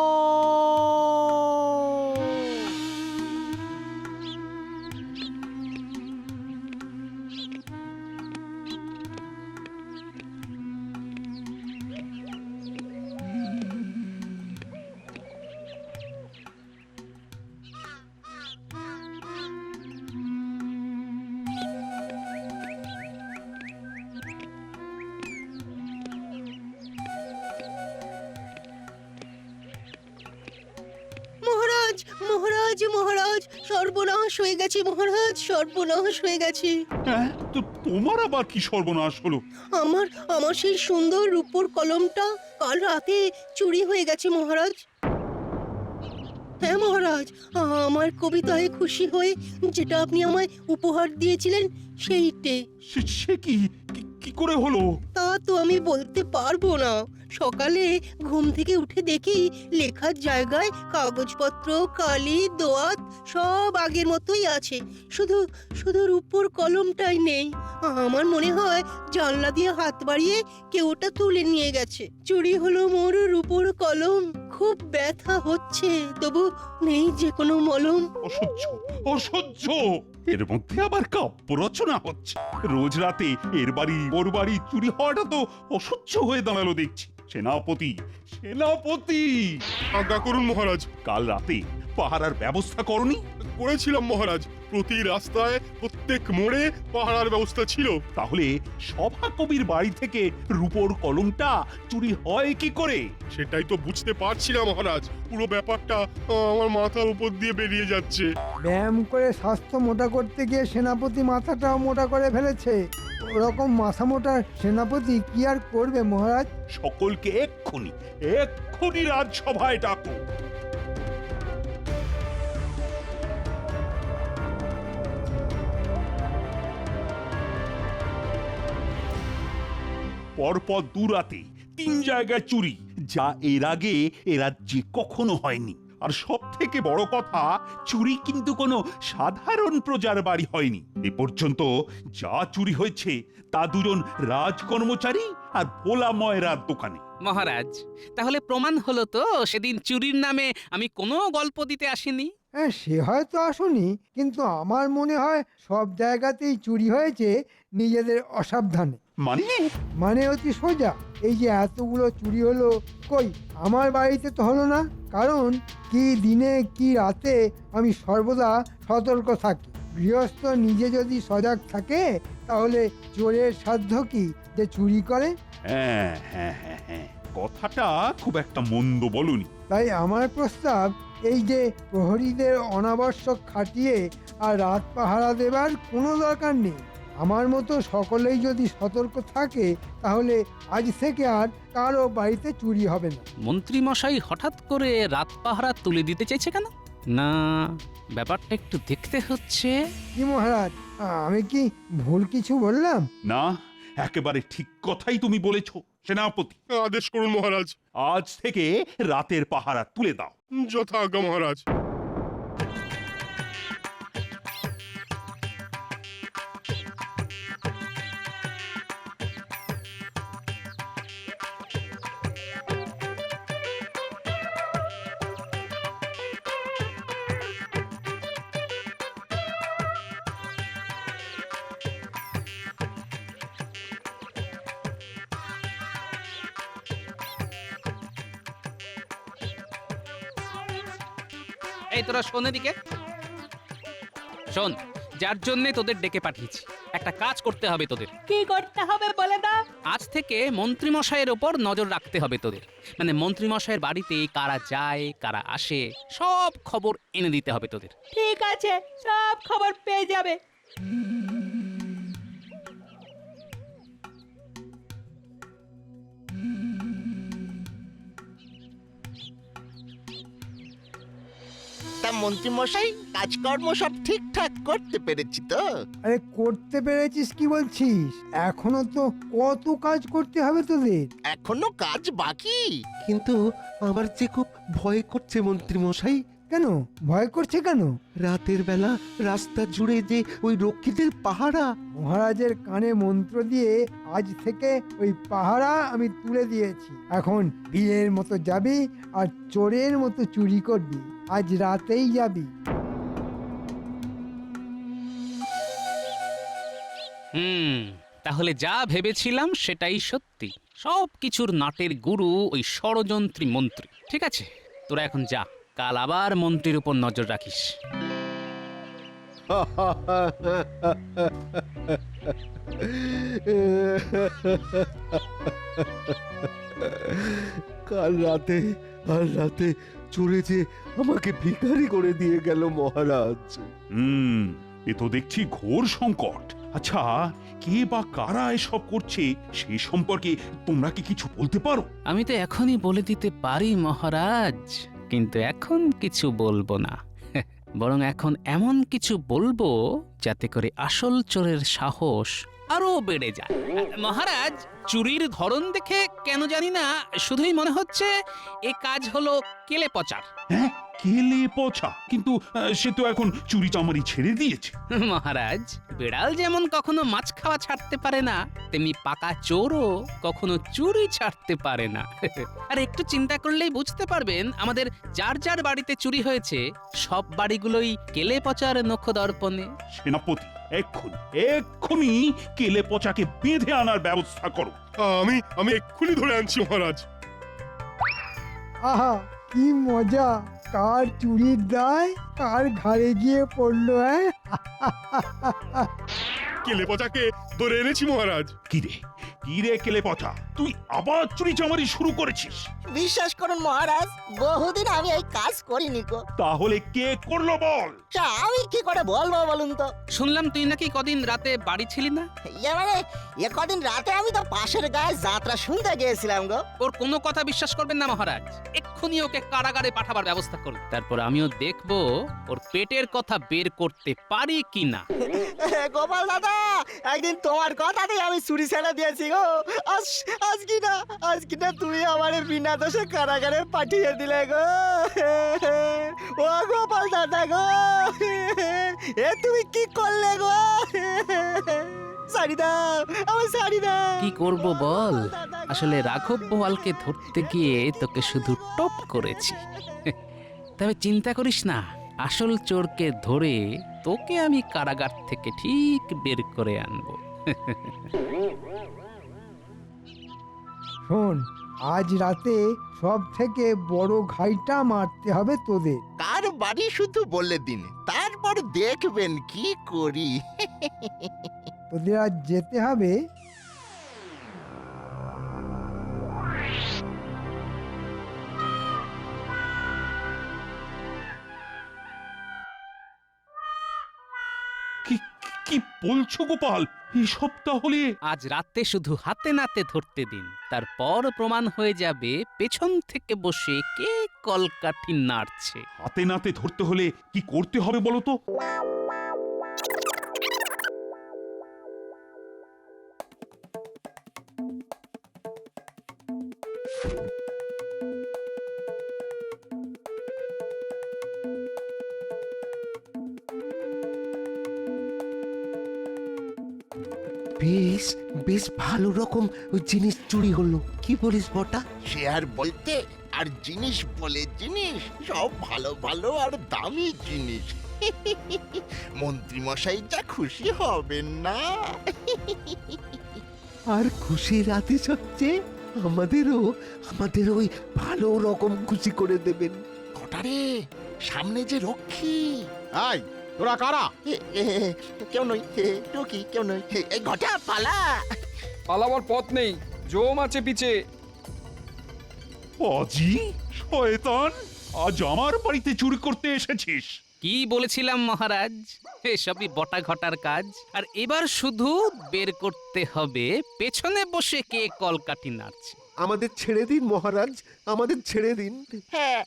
মহারাজ, মহারাজ, মহারাজ, সর্বনাশ হয়ে গেছে মহারাজ, সর্বনাশ হয়ে গেছে। হ্যাঁ, তো তোমার আবার কি সর্বনাশ হলো? আমার আমার সেই সুন্দর রূপোর কলমটা কাল রাতে চুরি হয়ে গেছে মহারাজ। হ্যাঁ মহারাজ, আমার কবিতায় খুশি হয়ে যেটা আপনি আমায় উপহার দিয়েছিলেন সেইটে। সে কি কি করে হলো? তা তো আমি বলতে পারবো না। সকালে ঘুম থেকে উঠে দেখি লেখার জায়গায় কাগজপত্র, কালি, দোয়াত সব আগের মতোই আছে, শুধু শুধু রূপোর কলমটাই নেই। আমার মনে হয় জানলা দিয়ে হাত বাড়িয়ে কেউ ওটা তুলে নিয়ে গেছে। চুরি হলো মোর রূপোর কলম, খুব ব্যথা হচ্ছে, তবু নেই যে কোনো মলম। অসহ্য, অসহ্য। এর মধ্যে আবার কাব্য রচনা হচ্ছে। রোজ রাতে এর বাড়ি ওর বাড়ি চুরি হওয়াটা তো অসহ্য হয়ে দাঁড়ালো দেখছি। সেনাপতি, সেনাপতি, আজ্ঞা করুন মহারাজ। কাল রাতে পাহারার ব্যবস্থা করনি? করেছিলাম মহারাজ। প্রতি রাস্তায় প্রত্যেক মোড়ে পাহারার ব্যবস্থা ছিল। তাহলে সভা কবির বাড়ি থেকে রূপোর কলমটা চুরি হয় কি করে? সেটাই তো বুঝতে পারছি না মহারাজ। পুরো ব্যাপারটা আমার মাথার উপর দিয়ে বেরিয়ে যাচ্ছে। ব্যায়াম করে স্বাস্থ্য মোটা করতে গিয়ে সেনাপতি মাথাটাও মোটা করে ফেলেছে। ওরকম মাথা মোটা সেনাপতি কি আর করবে মহারাজ? সকলকে এক্ষুনি রাজসভায় ডাকো। পরপর 2 রাতে 3 জায়গায় চুরি, যা এর আগে এ রাজ্যে কখনো হয়নি। আর সব থেকে বড় কথা, চুরি কিন্তু কোনো সাধারণ প্রজার বাড়ি হয়নি। এ পর্যন্ত যা চুরি হয়েছে তা 2জন রাজকর্মচারী আর ভোলা ময়রার দোকানে। মহারাজ, তাহলে প্রমাণ হলো তো সেদিন চুরির নামে আমি কোনো গল্প দিতে আসিনি। হ্যাঁ, সে হয়তো আসুনি, কিন্তু আমার মনে হয় সব জায়গাতেই চুরি হয়েছে নিজেদের অসাবধানে। মানে অতি সোজা। এই যে এতগুলো চুরি হলো, কই আমার বাড়িতে তো হলো না। কারণ কি দিনে কি রাতে আমি সর্বদা সতর্ক থাকি। গৃহস্থ নিজে যদি সজাগ থাকে তাহলে চোরের সাধ্য কি যে চুরি করে? হ্যাঁ, কথাটা খুব একটা মন্দ বলনি। তাই আমার প্রস্তাব, এই যে প্রহরীদের অনাবশ্যক খাটিয়ে আর রাত পাহারা দেবার কোনো দরকার নেই। আমার মতো সকলেই যদি সতর্ক থাকে তাহলে আজ থেকে আর কারো বাড়িতে চুরি হবে না। মন্ত্রী মশাই হঠাৎ করে রাত পাহারা তুলে দিতে চাইছে কেন? না, ব্যাপারটা একটু দেখতে হচ্ছে। কি মহারাজ, আমি কি ভুল কিছু বললাম? না, একেবারে ঠিক কথাই তুমি বলেছো সেনাপতি। আদেশ করুন মহারাজ। আজ থেকে রাতের পাহারা তুলে দাও। যথা আজ্ঞা মহারাজ। এই তোরা শোন এদিকে শোন, যার জন্য তোদের ডেকে পাঠিয়েছি একটা কাজ করতে হবে তোদের। কি করতে হবে বলে দাও। আজ থেকে মন্ত্রী মশাইয়ের ওপর নজর রাখতে হবে তোদের। মানে মন্ত্রী মশাইয়ের বাড়িতে কারা যায় কারা আসে সব খবর এনে দিতে হবে তোদের। ঠিক আছে, সব খবর পেয়ে যাবে। তা মন্ত্রী মশাই, কাজকর্ম সব ঠিকঠাক করতে পেরেছি তো? আরে করতে পেরেছিস কি বলছিস? এখনো তো কত কাজ করতে হবে তোদের। এখনো কাজ বাকি। কিন্তু আমার যে খুব ভয় করছে মন্ত্রী মশাই। কেন ভয় করছে কেন? রাতের বেলা রাস্তা জুড়ে যে ওই রক্ষীদের পাহারা। মহারাজের কানে মন্ত্র দিয়ে আজ থেকে ওই পাহারা আমি তুলে দিয়েছি। এখন বীরের মতো যাবি আর চোরের মতো চুরি করবি। আজ রাতেই যাবি। তাহলে যা ভেবেছিলাম সেটাই সত্যি। সব কিছুর নাটের গুরু ওই ষড়যন্ত্রী মন্ত্রী। ঠিক আছে, তোরা এখন যা, কাল আবার মন্ত্রীর উপর নজর রাখিস। কাল রাতে চোরে যে আমাকে ভিখারি করে দিয়ে গেল মহারাজ। এ তো দেখছি ঘোর সংকট। আচ্ছা, কে বা কারা এসব করছে সেই সম্পর্কে তোমরা কি কিছু বলতে পারো? আমি তো এখনই বলে দিতে পারি মহারাজ, কিন্তু এখন কিছু বলবো না। বরং এখন এমন কিছু বলবো যাতে করে আসল চোরের সাহস আরো বেড়ে যায়। মহারাজ, চুরির ধরন দেখে কেন জানি না শুধুই মনে হচ্ছে এ কাজ হলো কেলে পচার। হ্যাঁ, কেলে পচা? কিন্তু সে তো এখন চুরি চামারি ছেড়ে দিয়েছে। মহারাজ, বিড়াল যেমন কখনো মাছ খাওয়া ছাড়তে পারে না, তেমনি পাকা চোরও কখনো চুরি ছাড়তে পারে না। আর একটু চিন্তা করলেই বুঝতে পারবেন, আমাদের যার যার বাড়িতে চুরি হয়েছে সব বাড়িগুলোই কেলে পচার নখদর্পণে। সেনাপতি, এক্ষুনি কেলে পচাকে বেঁধে আনার ব্যবস্থা করো। আমি এক্ষুনি ধরে আনছি মহারাজ। আহা, কি মজা! কার চুরির দায় কার ঘাড়ে গিয়ে পড়লো, হ্যাঁ? কেলে পচাকে ধরে এনেছি মহারাজ। কি রে কেলে পচা, তুই আবার চুরি চামারি শুরু করেছিস? বিশ্বাস করুন মহারাজ, বহুদিন আমি এই কাজ করিনি গো। তাহলে কে করলো বল? আমি কি করে বলবো বলুন তো? শুনলাম তুই নাকি কদিন রাতে বাড়ি ছিলি না। এবারে কদিন রাতে আমি তো পাশের গায়ে যাত্রা শুনতে গিয়েছিলাম গো। ওর কোনো কথা বিশ্বাস করবেন না মহারাজ, এক্ষুনি ওকে কারাগারে পাঠাবার ব্যবস্থা করুন। তারপর আমিও দেখবো ওর পেটের কথা বের করতে পারি কি না। গোপাল দাদা, একদিন তোমার কথাতেই আমি চুরি ছেড়ে দিয়েছি গো। আজ কি না তুমি আমার বিনা দোষে কারাগারে পাঠিয়ে দিলে গো। ও গোপাল দাদা গো, এ তুমি কি করলে গো? ছাড়ি দাও, আমি ছাড়ি দাও। কি করব বল, আসলে রাঘব বোয়ালকে ধরতে গিয়ে তোকে শুধু টপ করেছি। তবে চিন্তা করিস না, আসল চোরকে ধরে তোকে আমি কারাগার থেকে ঠিক বের করে আনবো। শোন, আজ রাতে সব থেকে বড় ঘাইটা মারতে হবে তোদের। কার বাড়ি শুধু বলে দিন, তারপর দেখবেন কি করি। তোদের আজ যেতে হবে কি বলছো গোপাল, এসব তাহলে? আজ রাতে শুধু হাতে নাতে ধরতে দিন, তারপর প্রমাণ হয়ে যাবে পেছন থেকে বসে কে কলকাঠি নাড়ছে। হাতে নাতে ধরতে হলে কি করতে হবে বলো তো? বেশ বেশ ভালো রকম জিনিস চুরি হলো, কি বলিস বটা? সে আর বলতে, আর জিনিস বলে জিনিস, সব ভালো ভালো আর দামি জিনিস। মন্ত্রী মশাই যা খুশি হবেন না। আর খুশি রাতে সবচেয়ে আমাদেরও ওই ভালো রকম খুশি করে দেবেন। ঘটারে, সামনে যে রক্ষী। এই তোরা কারা? কেউ নই, টুকি কেউ নই। এই ঘটা পালা। পালাবার পথ নেই, জম আছে পিছে। অজি শয়তান, আজ আমার বাড়িতে চুরি করতে এসেছিস? কি বলেছিলাম মহারাজ, এসবই বটা ঘটার কাজ। আর এবার শুধু বের করতে হবে পেছনে বসে কে কলকাঠি নাড়ছে। আমাদের ছেড়ে দিন মহারাজ, আমাদের ছেড়ে দিন। হ্যাঁ,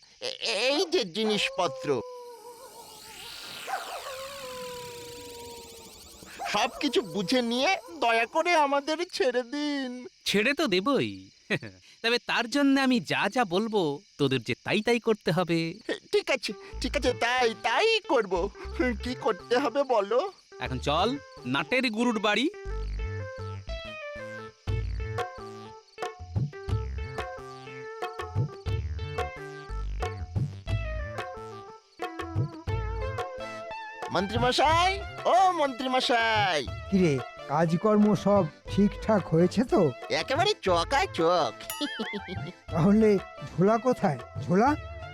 এই যে জিনিসপত্র সবকিছু বুঝে নিয়ে দয়া করে আমাদের ছেড়ে দিন। ছেড়ে তো দেবই, তবে তার জন্য আমি যা যা বলবো তোদের যে তাই তাই করতে হবে। ঠিক আছে, ঠিক আছে, তাই করব। কি করতে হবে বলো? এখন চল নাটের গুরুর বাড়ি। মন্ত্রী মশাই, ও মন্ত্রী মশাই। কিরে, কাজকর্ম সব ঠিকঠাক হয়েছে তো? একেবারে চকায় চক। তাহলে ঝোলা কোথায়? ঝোলা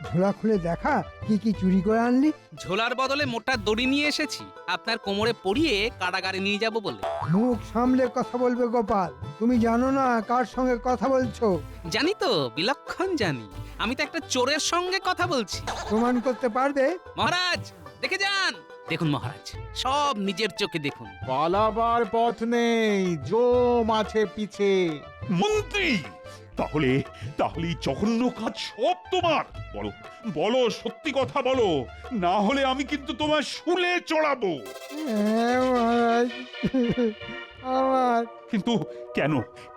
ঝোলা খুলে দেখা কি কি চুরি করে আনলি। ঝোলার বদলে মোটা দড়ি নিয়ে এসেছি, আপনার কোমরে পরিয়ে কারাগারে নিয়ে যাব বলে। মুখ সামলে কথা বলবে গোপাল, তুমি জানো না কার সঙ্গে কথা বলছো? জানি তো, বিলক্ষণ জানি। আমি তো একটা চোরের সঙ্গে কথা বলছি। প্রমাণ করতে পারবে? মহারাজ দেখে যান। দেখুন মহারাজ, সব নিজের চোখে দেখুন। পালাবার পথ নেই, জম আছে পিছে। মন্ত্রী, তাহলে এই জঘন্য কাজ সব তোমার? বলো সত্যি কথা বলো, না হলে আমি কিন্তু তোমার শুলে চড়াবো। হ্যাঁ মহারাজ, আমার। কিন্তু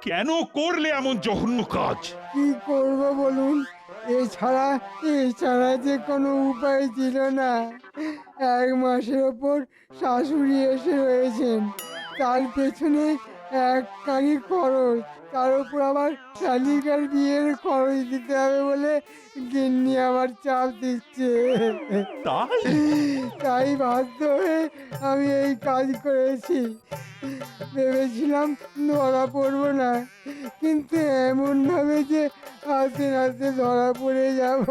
কেন করলে এমন জঘন্য কাজ? কি করব বলুন, এছাড়া যে কোনো উপায় ছিল না। 1 মাসের ওপর শাশুড়ি এসে রয়েছেন, তার পেছনে এক কানি খরচ, তার উপর আবার শালিকার বিয়ের খরচ দিতে হবে বলে গিন্নি আমার চাপ দিচ্ছে। তাই তাই বাধ্য হয়ে আমি এই কাজ করেছি। ভেবেছিলাম ধরা পড়বো না, কিন্তু এমন ভাবে যে হাতে নাতে ধরা পড়ে যাব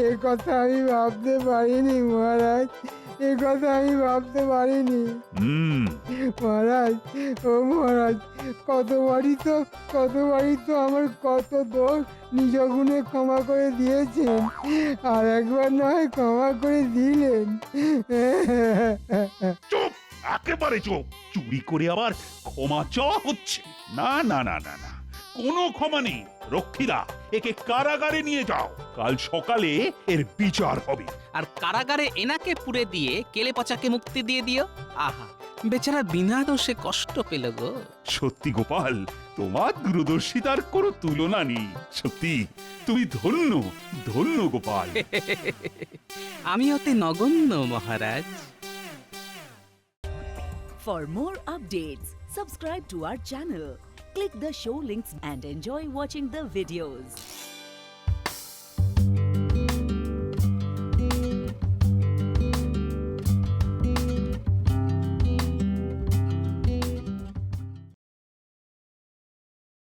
এ কথা আমি ভাবতে পারিনি মহারাজ, এ কথা আমি ভাবতে পারিনি। মহারাজ, ও মহারাজ, কতবারই তো আমার কত দোষ নিজ গুণে ক্ষমা করে দিয়েছেন, আর একবার নয় ক্ষমা করে দিলেন। চুপ, একেবারে চুপ। চুরি করে আবার ক্ষমা চাওয়া হচ্ছে? না না না না না, কোনো ক্ষমা নেই। রক্ষীরা, একে কারাগারে নিয়ে যাও, কাল সকালে এর বিচার হবে। আর কারাগারে এনাকে পুরে দিয়ে কেলে পচাকে মুক্তি দিয়ে দিও। আহা, বেচারা বিনা দোষে কষ্ট পেল গো। সত্যি গোপাল, তোমার দূরদর্শিতার কোনো তুলনা নেই। সত্যি তুমি ধন্য, ধন্য গোপাল। আমি অতি নগণ্য মহারাজ। For more updates, subscribe to our channel, click the show links and enjoy watching the videos.